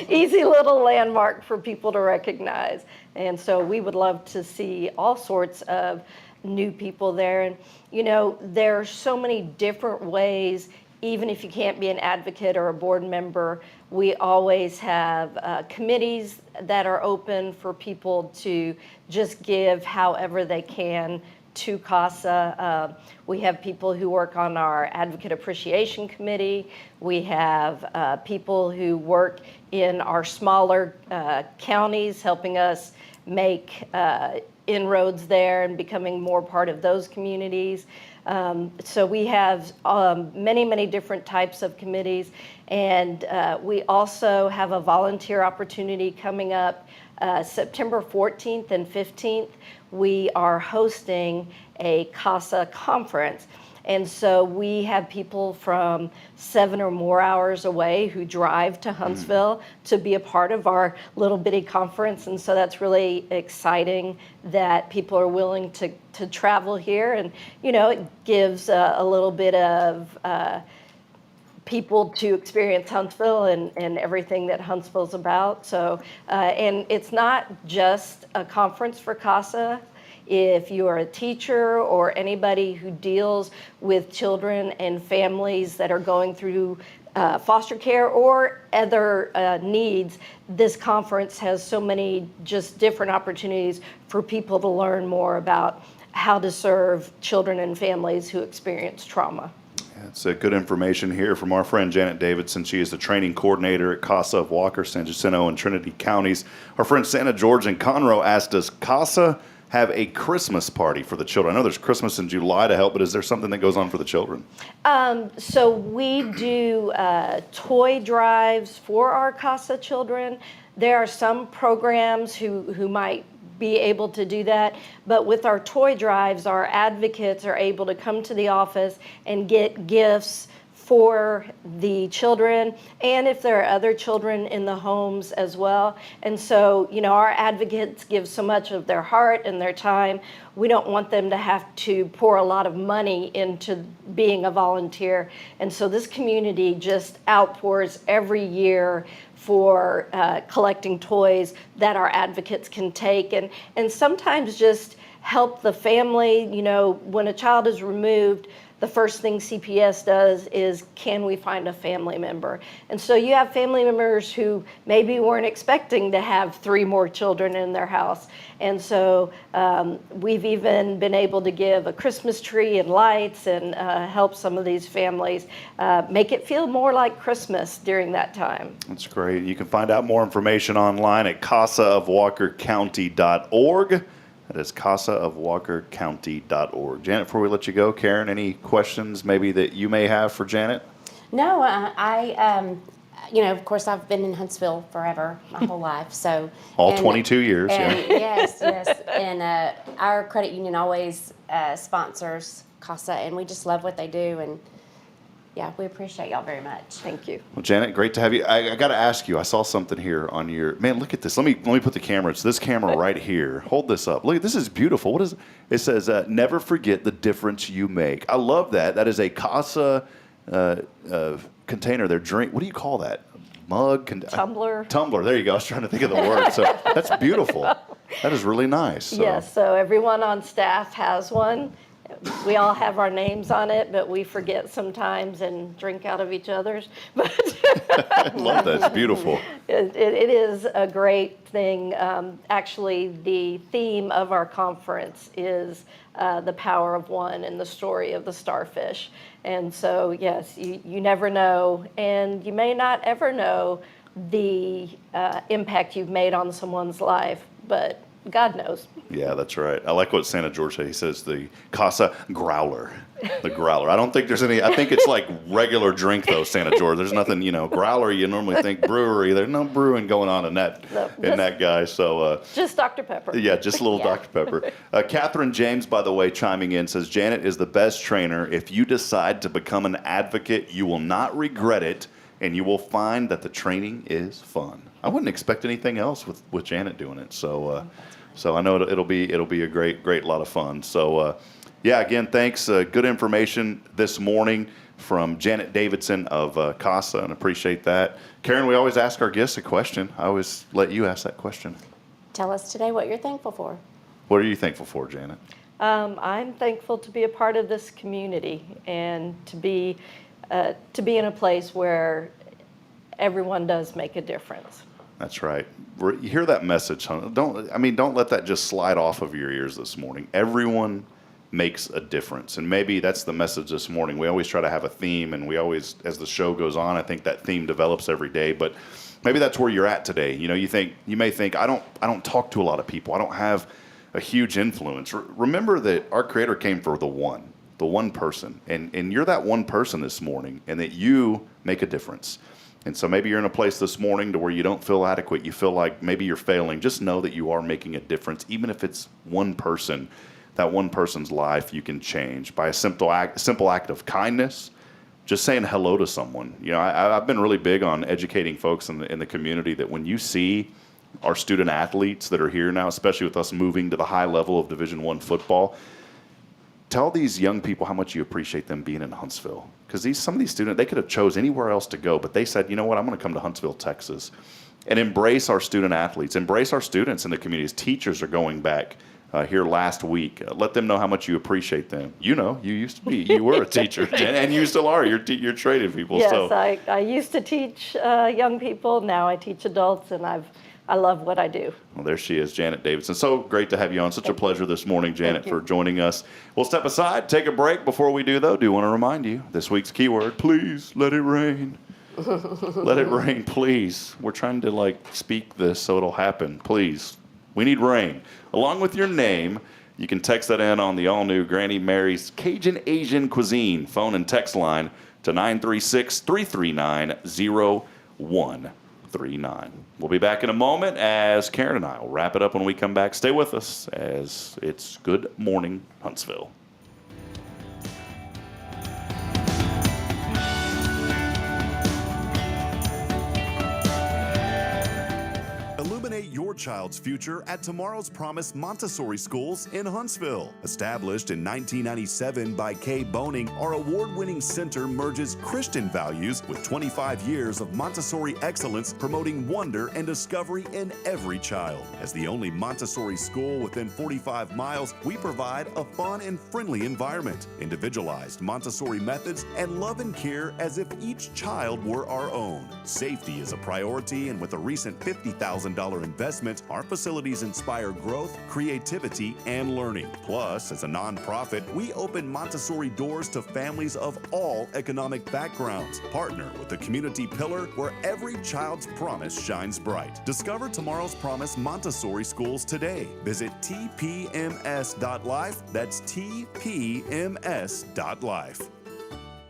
easy little landmark for people to recognize. And so we would love to see all sorts of new people there. And, you know, there are so many different ways, even if you can't be an advocate or a board member, we always have committees that are open for people to just give however they can to CASA. We have people who work on our Advocate Appreciation Committee. We have people who work in our smaller counties, helping us make inroads there and becoming more part of those communities. So we have many, many different types of committees. And we also have a volunteer opportunity coming up September 14th and 15th. We are hosting a CASA conference. And so we have people from 7 or more hours away who drive to Huntsville to be a part of our little bitty conference. And so that's really exciting that people are willing to travel here. And, you know, it gives a little bit of people to experience Huntsville and everything that Huntsville's about. So, and it's not just a conference for CASA. If you are a teacher or anybody who deals with children and families that are going through foster care or other needs, this conference has so many just different opportunities for people to learn more about how to serve children and families who experience trauma. It's good information here from our friend Janet Davidson. She is the training coordinator at CASA of Walker, San Jacinto, and Trinity counties. Our friend Santa George and Conroe asked, does CASA have a Christmas party for the children? I know there's Christmas in July to help, but is there something that goes on for the children? So we do toy drives for our CASA children. There are some programs who might be able to do that, but with our toy drives, our advocates are able to come to the office and get gifts for the children, and if there are other children in the homes as well. And so, you know, our advocates give so much of their heart and their time. We don't want them to have to pour a lot of money into being a volunteer. And so this community just outpours every year for collecting toys that our advocates can take and sometimes just help the family. You know, when a child is removed, the first thing CPS does is, can we find a family member? And so you have family members who maybe weren't expecting to have 3 more children in their house. And so we've even been able to give a Christmas tree and lights and help some of these families make it feel more like Christmas during that time. That's great. You can find out more information online at casaofwalkercounty.org. That is casaofwalkercounty.org. Janet, before we let you go, Karen, any questions maybe that you may have for Janet? No, you know, of course, I've been in Huntsville forever, my whole life. So all 22 years, and, yeah. Yes. And our credit union always sponsors CASA, and we just love what they do. And yeah, we appreciate y'all very much. Thank you. Well, Janet, great to have you. I got to ask you, I saw something here on your, man, look at this. Let me put the camera. It's this camera right here. Hold this up. Look, this is beautiful. What is it? It says, never forget the difference you make. I love that. That is a CASA container, their drink. What do you call that? Mug? Tumbler. Tumbler. There you go. I was trying to think of the word. So that's beautiful. That is really nice. So. Yes, so everyone on staff has one. We all have our names on it, but we forget sometimes and drink out of each other's. But I love that. It's beautiful. It is a great thing. Actually, the theme of our conference is the power of one and the story of the starfish. And so, yes, you never know, and you may not ever know the impact you've made on someone's life, but God knows. Yeah, that's right. I like what Santa George said. He says the CASA growler. The growler. I don't think there's any, I think it's like regular drink though, Santa George. There's nothing, growler, you normally think brewery. There's no brewing going on in that guy. So just Dr. Pepper. Yeah, just a little Dr. Pepper. Catherine James, by the way, chiming in, says, Janet is the best trainer. If you decide to become an advocate, you will not regret it, and you will find that the training is fun. I wouldn't expect anything else with Janet doing it. So I know it'll be a great lot of fun. So yeah, again, thanks. Good information this morning from Janet Davidson of CASA, and appreciate that. Karen, we always ask our guests a question. I always let you ask that question. Tell us today what you're thankful for. What are you thankful for, Janet? I'm thankful to be a part of this community and to be in a place where everyone does make a difference. That's right. You hear that message, huh? Don't let that just slide off of your ears this morning. Everyone makes a difference, and maybe that's the message this morning. We always try to have a theme, and we always, as the show goes on, I think that theme develops every day. But maybe that's where you're at today. You may think I don't talk to a lot of people. I don't have a huge influence. Remember that our Creator came for the one person, and you're that one person this morning, and that you make a difference. And so maybe you're in a place this morning to where you don't feel adequate. You feel like maybe you're failing. Just know that you are making a difference, even if it's one person. That one person's life you can change by a simple act of kindness, just saying hello to someone. I've been really big on educating folks in the community that when you see our student athletes that are here now, especially with us moving to the high level of Division I football, tell these young people how much you appreciate them being in Huntsville. Because some of these students, they could have chose anywhere else to go, but they said, you know what, I'm going to come to Huntsville, Texas. And embrace our student athletes, embrace our students in the communities. Teachers are going back here last week. Let them know how much you appreciate them. You were a teacher, and you still are. You're training people. Yes, so. I used to teach young people. Now I teach adults, and I love what I do. Well, there she is, Janet Davidson. So great to have you on. Such a pleasure this morning, Janet, for joining us. We'll step aside, take a break. Before we do, though, do want to remind you, this week's keyword, please let it rain. Let it rain, please. We're trying to speak this so it'll happen. Please. We need rain. Along with your name, you can text that in on the all-new Granny Mary's Cajun Asian Cuisine phone and text line to 936-339-0139. We'll be back in a moment as Karen and I will wrap it up when we come back. Stay with us as it's Good Morning Huntsville. Illuminate your child's future at Tomorrow's Promise Montessori Schools in Huntsville. Established in 1997 by Kay Boning, our award-winning center merges Christian values with 25 years of Montessori excellence, promoting wonder and discovery in every child. As the only Montessori school within 45 miles, we provide a fun and friendly environment, individualized Montessori methods, and love and care as if each child were our own. Safety is a priority, and with a recent $50,000 investment, our facilities inspire growth, creativity, and learning. Plus, as a nonprofit, we open Montessori doors to families of all economic backgrounds. Partner with the community pillar where every child's promise shines bright. Discover Tomorrow's Promise Montessori Schools today. Visit tpms.life. That's tpms.life.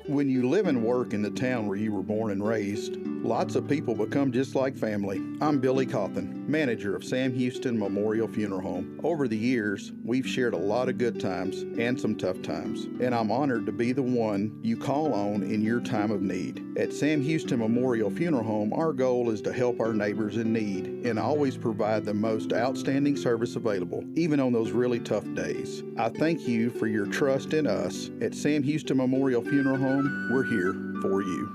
When you live and work in the town where you were born and raised, lots of people become just like family. I'm Billy Cawthon, manager of Sam Houston Memorial Funeral Home. Over the years, we've shared a lot of good times and some tough times, and I'm honored to be the one you call on in your time of need. At Sam Houston Memorial Funeral Home, our goal is to help our neighbors in need and always provide the most outstanding service available, even on those really tough days. I thank you for your trust in us. At Sam Houston Memorial Funeral Home, we're here for you.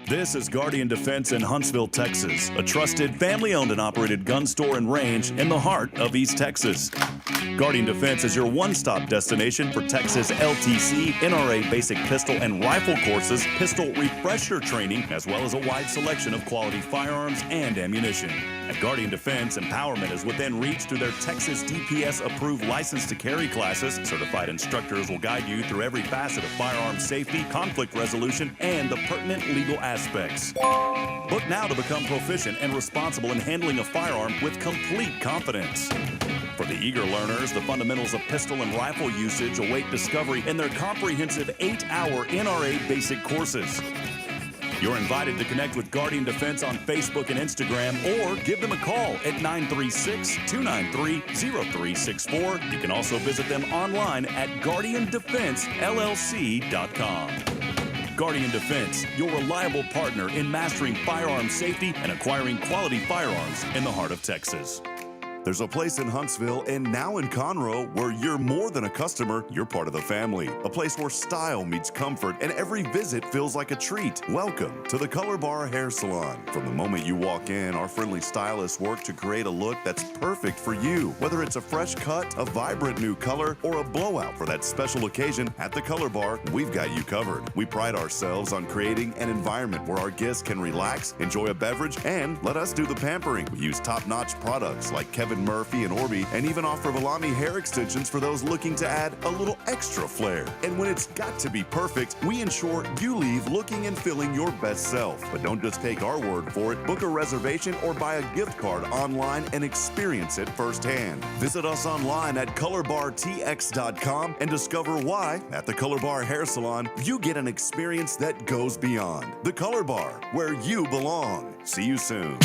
This is Guardian Defense in Huntsville, Texas, a trusted family-owned and operated gun store and range in the heart of East Texas. Guardian Defense is your one-stop destination for Texas LTC, NRA basic pistol and rifle courses, pistol refresher training, as well as a wide selection of quality firearms and ammunition. At Guardian Defense, empowerment is within reach through their Texas DPS-approved license to carry classes. Certified instructors will guide you through every facet of firearm safety, conflict resolution, and the pertinent legal aspects. Book now to become proficient and responsible in handling a firearm with complete confidence. For the eager learners, the fundamentals of pistol and rifle usage await discovery in their comprehensive 8-hour NRA basic courses. You're invited to connect with Guardian Defense on Facebook and Instagram, or give them a call at 936-293-0364. You can also visit them online at guardiandefensellc.com. Guardian Defense, your reliable partner in mastering firearm safety and acquiring quality firearms in the heart of Texas. There's a place in Huntsville and now in Conroe where you're more than a customer, you're part of the family. A place where style meets comfort and every visit feels like a treat. Welcome to the Color Bar Hair Salon. From the moment you walk in, our friendly stylists work to create a look that's perfect for you. Whether it's a fresh cut, a vibrant new color, or a blowout for that special occasion, at the Color Bar, we've got you covered. We pride ourselves on creating an environment where our guests can relax, enjoy a beverage, and let us do the pampering. We use top-notch products like Kevin Murphy and Orby, and even offer Valami hair extensions for those looking to add a little extra flair. And when it's got to be perfect, we ensure you leave looking and feeling your best self. But don't just take our word for it. Book a reservation or buy a gift card online and experience it firsthand. Visit us online at colorbartx.com and discover why, at the Color Bar Hair Salon, you get an experience that goes beyond. The Color Bar, where you belong. See you soon.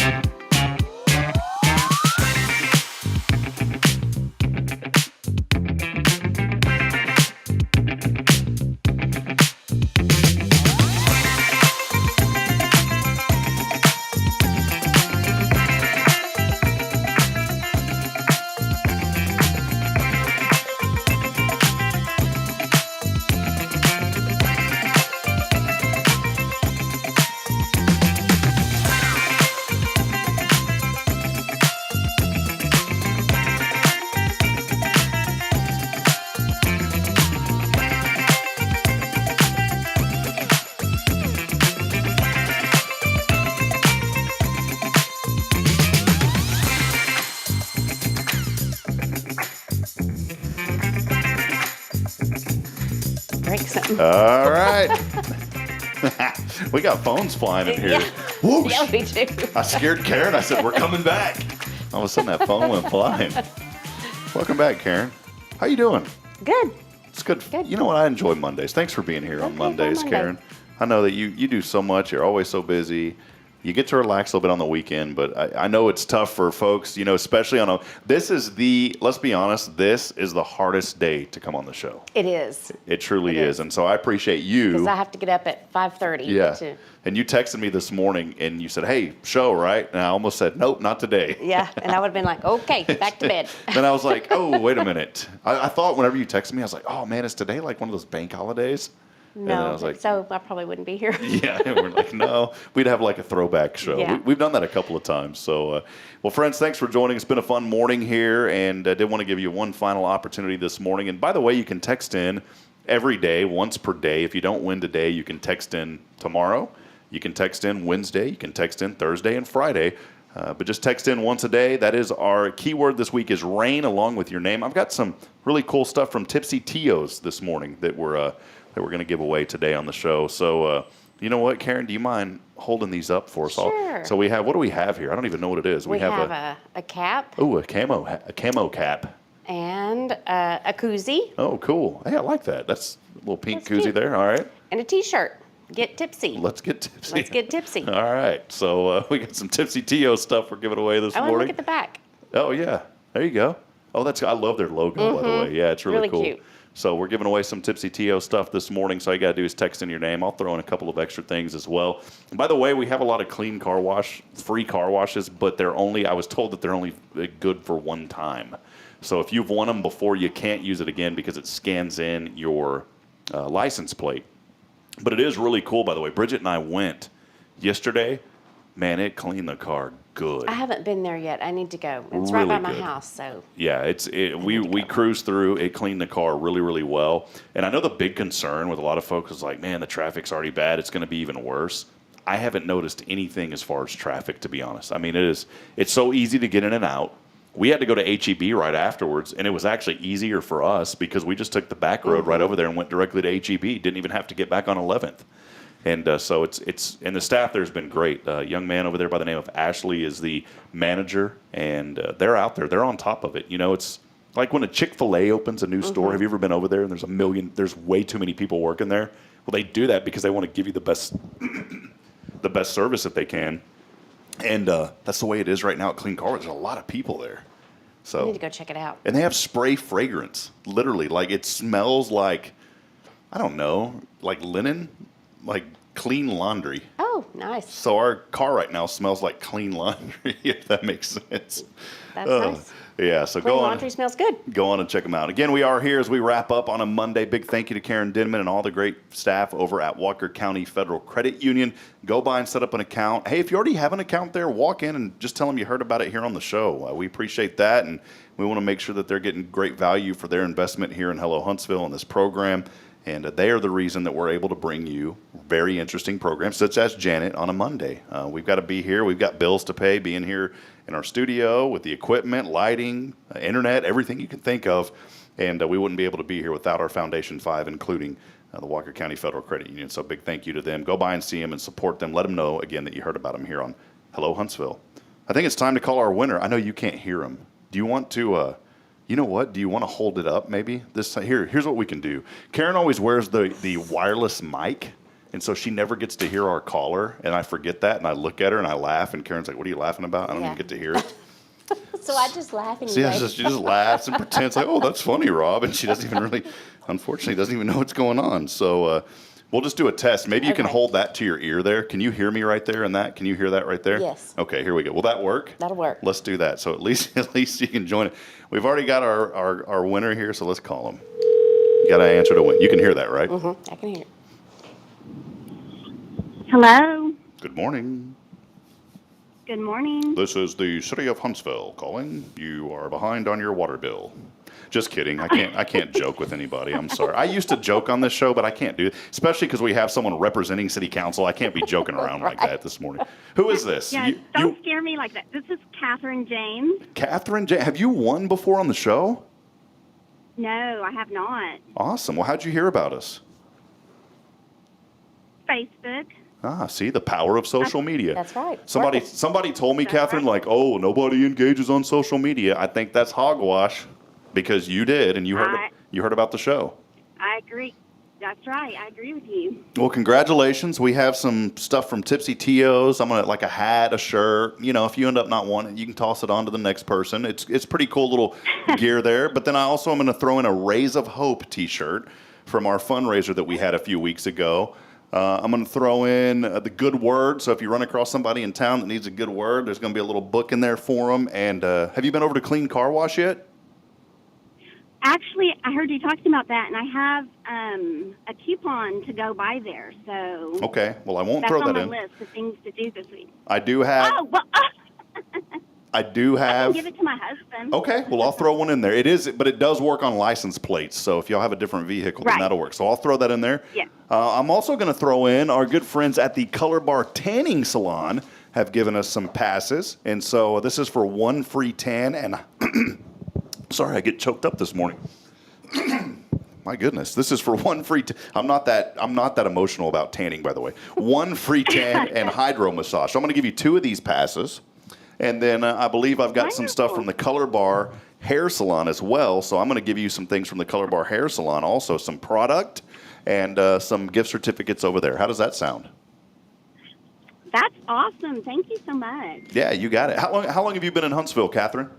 All right. We got phones flying in here. Yeah. Whoosh. Yeah, we do. I scared Karen. I said, we're coming back. All of a sudden, that phone went flying. Welcome back, Karen. How you doing? Good. It's good. Good. You know what? I enjoy Mondays. Thanks for being here on Mondays, Monday. Karen. I know that you do so much. You're always so busy. You get to relax a little bit on the weekend, but I know it's tough for folks, especially on let's be honest, this is the hardest day to come on the show. It is. It truly is. And so I appreciate you. Because I have to get up at 5:30. Yeah. And you texted me this morning and you said, hey, show, right? And I almost said, nope, not today. Yeah. And I would have been like, okay, back to bed. Then I was like, oh, wait a minute. I thought whenever you texted me, I was like, oh, man, is today like one of those bank holidays? And then I No, was like, so I probably wouldn't be here. yeah, and we're like, no, we'd have like a throwback show. Yeah. We've done that a couple of times. So, well, friends, thanks for joining. It's been a fun morning here, and I did want to give you one final opportunity this morning. And by the way, you can text in every day, once per day. If you don't win today, you can text in tomorrow. You can text in Wednesday. You can text in Thursday and Friday. But just text in once a day. That is our keyword this week is rain, along with your name. I've got some really cool stuff from Tipsy Tio's this morning that we're going to give away today on the show. So, you know what, Karen, do you mind holding these up for us? Sure. So what do we have here? I don't even know what it is. We have a cap. Oh, a camo cap. And a koozie. Oh, cool. Hey, I like that. That's a little pink That's koozie cute. there. All right. And a T-shirt. Get tipsy. Let's get tipsy. Let's get tipsy. All right. So we got some Tipsy Tio stuff we're giving away this Oh, and morning. look at the back. Oh, yeah. There you go. Oh, I love their logo, by the way. Yeah, it's really cool. Cute. So we're giving away some Tipsy Tio stuff this morning. So all you got to do is text in your name. I'll throw in a couple of extra things as well. And by the way, we have a lot of free car washes, but I was told that they're only good for one time. So if you've won them before, you can't use it again because it scans in your license plate. But it is really cool, by the way. Bridget and I went yesterday. Man, it cleaned the car good. I haven't been there yet. I need to go. It's Really right by my good. house, so. Yeah, we cruised through. It cleaned the car really, really well. And I know the big concern with a lot of folks is like, man, the traffic's already bad. It's going to be even worse. I haven't noticed anything as far as traffic, to be honest. I mean, it's so easy to get in and out. We had to go to HEB right afterwards, and it was actually easier for us because we just took the back road right over there and went directly to HEB. Didn't even have to get back on 11th. And so it's and the staff there's been great. A young man over there by the name of Ashley is the manager, and they're out there. They're on top of it. You know, it's like when a Chick-fil-A opens a new store. Have you ever been over there and there's way too many people working there? Well, they do that because they want to give you the best the best service that they can. And that's the way it is right now at Clean Car Wash. There's a lot of people there. So I need to go check it out. And they have spray fragrance, literally. Like it smells like, I don't know, like linen, like clean laundry. Oh, nice. So our car right now smells like clean laundry, if that makes sense. That's nice. Yeah, so Clean go on. laundry smells good. Go on and check them out. Again, we are here as we wrap up on a Monday. Big thank you to Karen Denman and all the great staff over at Walker County Federal Credit Union. Go by and set up an account. Hey, if you already have an account there, walk in and just tell them you heard about it here on the show. We appreciate that, and we want to make sure that they're getting great value for their investment here in Hello Huntsville in this program. And they are the reason that we're able to bring you very interesting programs, such as Janet on a Monday. We've got to be here. We've got bills to pay, being here in our studio with the equipment, lighting, internet, everything you can think of. And we wouldn't be able to be here without our Foundation 5, including the Walker County Federal Credit Union. So big thank you to them. Go by and see them and support them. Let them know, again, that you heard about them here on Hello Huntsville. I think it's time to call our winner. I know you can't hear him. Do you want to... You know what? Do you want to hold it up maybe? Here's what we can do. Karen always wears the wireless mic, and so she never gets to hear our caller, and I forget that, and I look at her and I laugh, and Karen's like, what are you laughing about? I don't even get to hear it. So I just laugh anyway. So she just laughs and pretends like, oh, that's funny, Rob, and she doesn't even really, unfortunately, doesn't even know what's going on. So we'll just do a test. Maybe you can hold that to your ear there. Can you hear me right there in that? Can you hear that right there? Yes. Okay, here we go. Will that work? That'll work. Let's do that. So at least you can join it. We've already got our winner here, so let's call him. You got to answer to win. You can hear that, right? Mm-hmm. I can hear it. Hello. Good morning. Good morning. This is the city of Huntsville calling. You are behind on your water bill. Just kidding. I can't joke with anybody. I'm sorry. I used to joke on this show, but I can't do it, especially because we have someone representing city council. I can't be joking around like that this morning. Who is this? Yes, don't scare me like that. This is Catherine James. Catherine James. Have you won before on the show? No, I have not. Awesome. Well, how'd you hear about us? Facebook. See, the power of social media. That's right. Somebody told me, Catherine, like, oh, nobody engages on social media. I think that's hogwash because you did, and you heard about the show. I agree. That's right. I agree with you. Well, congratulations. We have some stuff from Tipsy T.O.'s. I'm going to, like a hat, a shirt. You know, if you end up not wanting it, you can toss it on to the next person. It's pretty cool little gear there. But then I'm going to throw in a Rays of Hope T-shirt from our fundraiser that we had a few weeks ago. I'm going to throw in the good word. So if you run across somebody in town that needs a good word, there's going to be a little book in there for them. And have you been over to Clean Car Wash yet? Actually, I heard you talking about that, and I have a coupon to go by there. So okay, well, I won't throw that in. That's on my list of things to do this week. I do have. Oh, well, I do have. I can give it to my husband. Okay, well, I'll throw one in there. But it does work on license plates. So if y'all have a different vehicle, then that'll work. So I'll throw that in there. Yeah. I'm also going to throw in our good friends at the Color Bar Tanning Salon have given us some passes, and so this is for one free tan and. Sorry, I get choked up this morning. My goodness, this is for one free. I'm not that emotional about tanning, by the way. One free tan and hydro massage. So I'm going to give you 2 of these passes, and then I believe I've got some stuff from the Color Bar Hair Salon as well. So I'm going to give you some things from the Color Bar Hair Salon, also some product and some gift certificates over there. How does that sound? That's awesome. Thank you so much. Yeah, you got it. How long have you been in Huntsville, Catherine?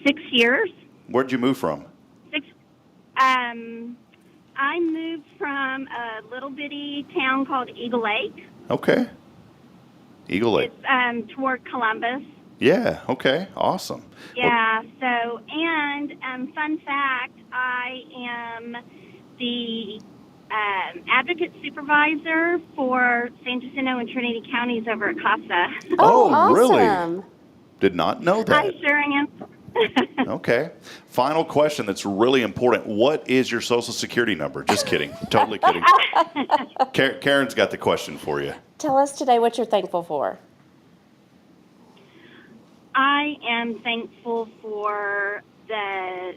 6 years. Where'd you move from? 6. I moved from a little bitty town called Eagle Lake. Okay. Eagle Lake. It's toward Columbus. Yeah. Okay. Awesome. Yeah. So, and fun fact, I am the advocate supervisor for San Jacinto and Trinity counties over at CASA. Oh, awesome. really? Did not know that. I sure am. Okay. Final question that's really important. What is your social security number? Just kidding. Totally kidding. Karen's got the question for you. Tell us today what you're thankful for. I am thankful for the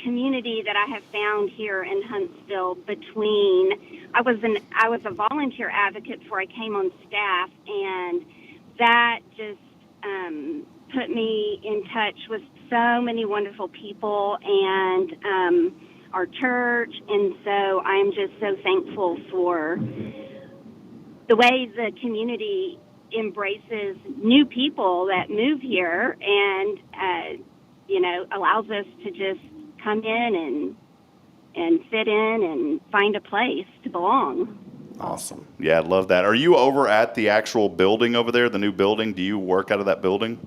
community that I have found here in Huntsville. I was a volunteer advocate before I came on staff, and that just put me in touch with so many wonderful people and our church, and so I'm just so thankful for the way the community embraces new people that move here and allows us to just come in and fit in and find a place to belong. Awesome. Yeah, I love that. Are you over at the actual building over there, the new building? Do you work out of that building?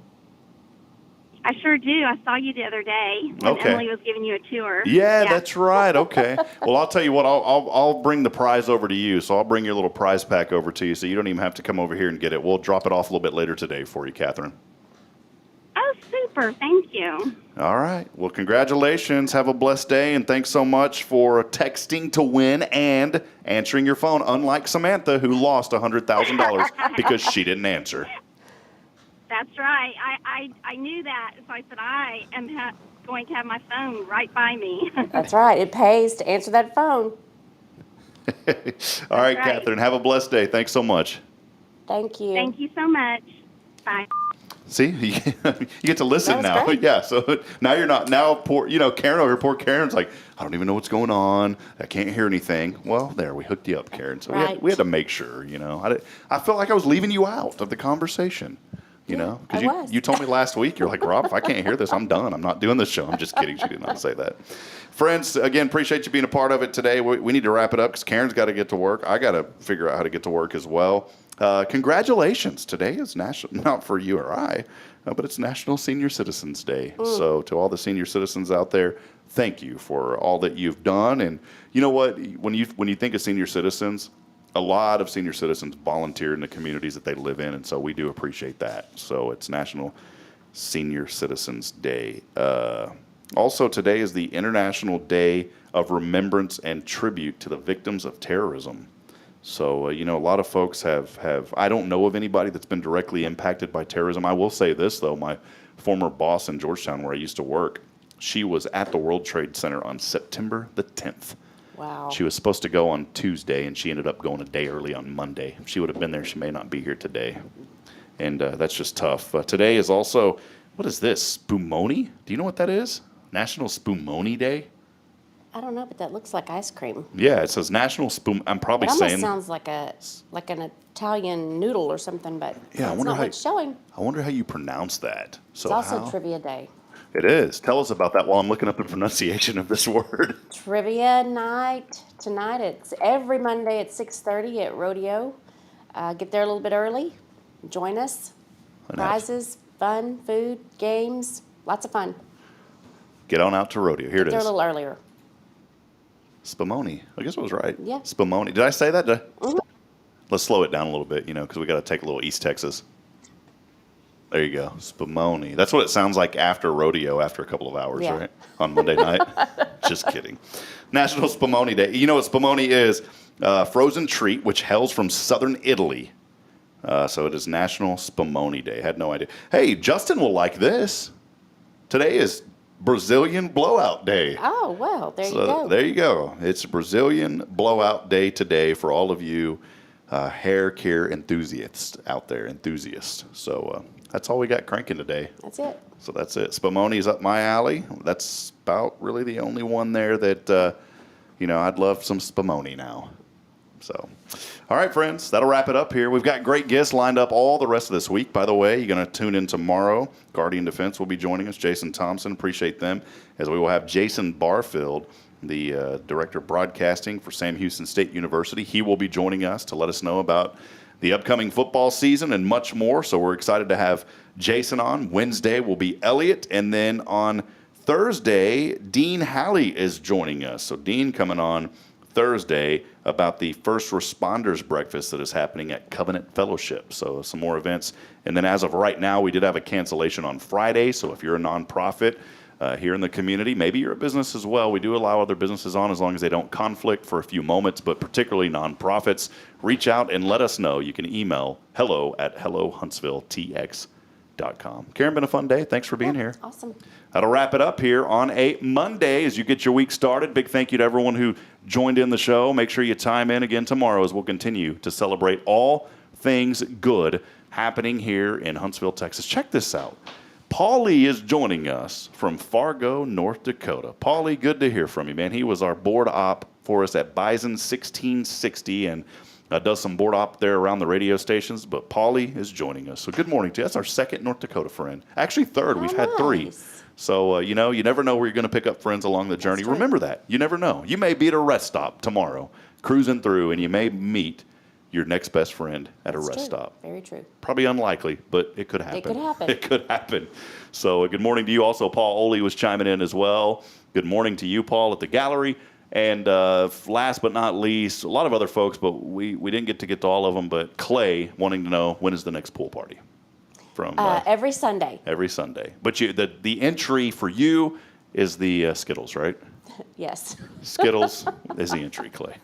I sure do. I saw you the other day when Okay. Emily was giving you a tour. Yeah, that's right. Okay. Well, I'll tell you what. I'll bring the prize over to you. So I'll bring your little prize pack over to you, so you don't even have to come over here and get it. We'll drop it off a little bit later today for you, Catherine. Oh, super. Thank you. All right. Well, congratulations. Have a blessed day, and thanks so much for texting to win and answering your phone, unlike Samantha, who lost $100,000 because she didn't answer. That's right. I knew that, so I said I am going to have my phone right by me. That's right. It pays to answer that phone. All right, right. Catherine. Have a blessed day. Thanks so much. Thank you. Thank you so much. Bye. See, you get to listen That now. was great. Yeah, so now you're not, now poor, Karen over here, poor Karen's like, I don't even know what's going on. I can't hear anything. Well, there, we hooked you up, Karen. So Right. we had to make sure, I felt like I was leaving you out of the conversation, I because was. you told me last week, you're like, Rob, if I can't hear this, I'm done. I'm not doing this show. I'm just kidding. She did not say that. Friends, again, appreciate you being a part of it today. We need to wrap it up because Karen's got to get to work. I got to figure out how to get to work as well. Congratulations. Today is national, not for you or I, but it's National Senior Citizens Day. So to all the senior citizens out there, thank you for all that you've done. And you know what? When you think of senior citizens, a lot of senior citizens volunteer in the communities that they live in, and so we do appreciate that. So it's National Senior Citizens Day. Also, today is the International Day of Remembrance and Tribute to the Victims of Terrorism. So, a lot of folks have, I don't know of anybody that's been directly impacted by terrorism. I will say this, though. My former boss in Georgetown, where I used to work, she was at the World Trade Center on September the 10th. Wow. She was supposed to go on Tuesday, and she ended up going a day early on Monday. If she would have been there, she may not be here today. And that's just tough. Today is also, what is this, Spumoni? Do you know what that is? National Spumoni Day? I don't know, but that looks like ice cream. Yeah, it says National Spum. I'm probably It almost saying. sounds like an Italian noodle or something, but Yeah, I that's wonder not how. what it's showing. I wonder how you pronounce that. So It's also how? trivia day. It is. Tell us about that while I'm looking up the pronunciation of this word. Trivia night tonight. It's every Monday at 6:30 at Rodeo. Get there a little bit early. Join us. Prizes, fun, food, games, lots of fun. Get on out to Rodeo. Here Get it there a is. little earlier. Spumoni. I guess I was right. Yeah. Spumoni. Did I say that? Let's slow it down a little bit, because we got to take a little East Texas. There you go. Spumoni. That's what it sounds like after rodeo, after a couple of hours, Yeah. right? On Monday night. Just kidding. National Spumoni Day. You know what Spumoni is? Frozen treat, which hails from southern Italy. So it is National Spumoni Day. Had no idea. Hey, Justin will like this. Today is Brazilian Blowout Day. Oh, well, there you go. There you go. It's Brazilian Blowout Day today for all of you hair care enthusiasts out there. So that's all we got cranking today. That's it. So that's it. Spumoni's up my alley. That's about really the only one there that, I'd love some Spumoni now. So, all right, friends, that'll wrap it up here. We've got great guests lined up all the rest of this week. By the way, you're going to tune in tomorrow. Guardian Defense will be joining us. Jason Thompson, appreciate them. As we will have Jason Barfield, the Director of Broadcasting for Sam Houston State University. He will be joining us to let us know about the upcoming football season and much more. So we're excited to have Jason on. Wednesday will be Elliot. And then on Thursday, Dean Halley is joining us. So Dean coming on Thursday about the First Responders Breakfast that is happening at Covenant Fellowship. So some more events. And then as of right now, we did have a cancellation on Friday. So if you're a nonprofit here in the community, maybe you're a business as well, we do allow other businesses on as long as they don't conflict for a few moments, but particularly nonprofits. Reach out and let us know. You can email hello@hellohuntsvilletx.com. Karen, been a fun day. Thanks for being here. Awesome. That'll wrap it up here on a Monday as you get your week started. Big thank you to everyone who joined in the show. Make sure you chime in again tomorrow as we'll continue to celebrate all things good happening here in Huntsville, Texas. Check this out. Paulie is joining us from Fargo, North Dakota. Paulie, good to hear from you, man. He was our board op for us at Bison 1660 and does some board op there around the radio stations. But Paulie is joining us. So good morning to you. That's our second North Dakota friend. Actually, third. We've had three. So, you never know where you're going to pick up friends along the journey. Remember that. You never know. You may be at a rest stop tomorrow, cruising through, and you may meet your next best friend at a rest stop. Very true. Probably unlikely, but it could happen. It could happen. It could happen. So good morning to you. Also, Paul Oley was chiming in as well. Good morning to you, Paul, at the gallery. And last but not least, a lot of other folks, but we didn't get to all of them, but Clay wanting to know, when is the next pool party? From every Sunday. Every Sunday. But the entry for you is the Skittles, right? Yes. Skittles is the entry, Clay.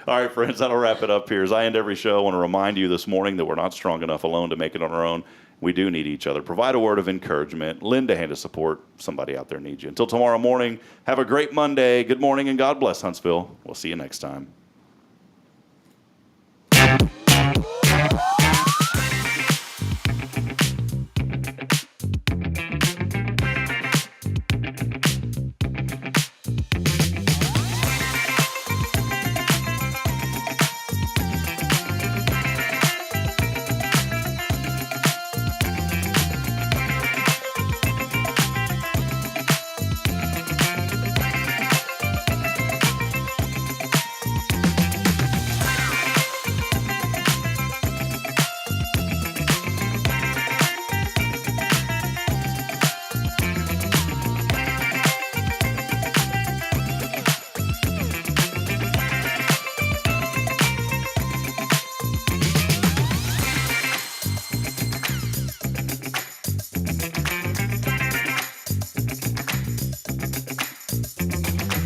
All right, friends, that'll wrap it up here. As I end every show, I want to remind you this morning that we're not strong enough alone to make it on our own. We do need each other. Provide a word of encouragement. Lend a hand of support. Somebody out there needs you. Until tomorrow morning, have a great Monday. Good morning and God bless Huntsville. We'll see you next time.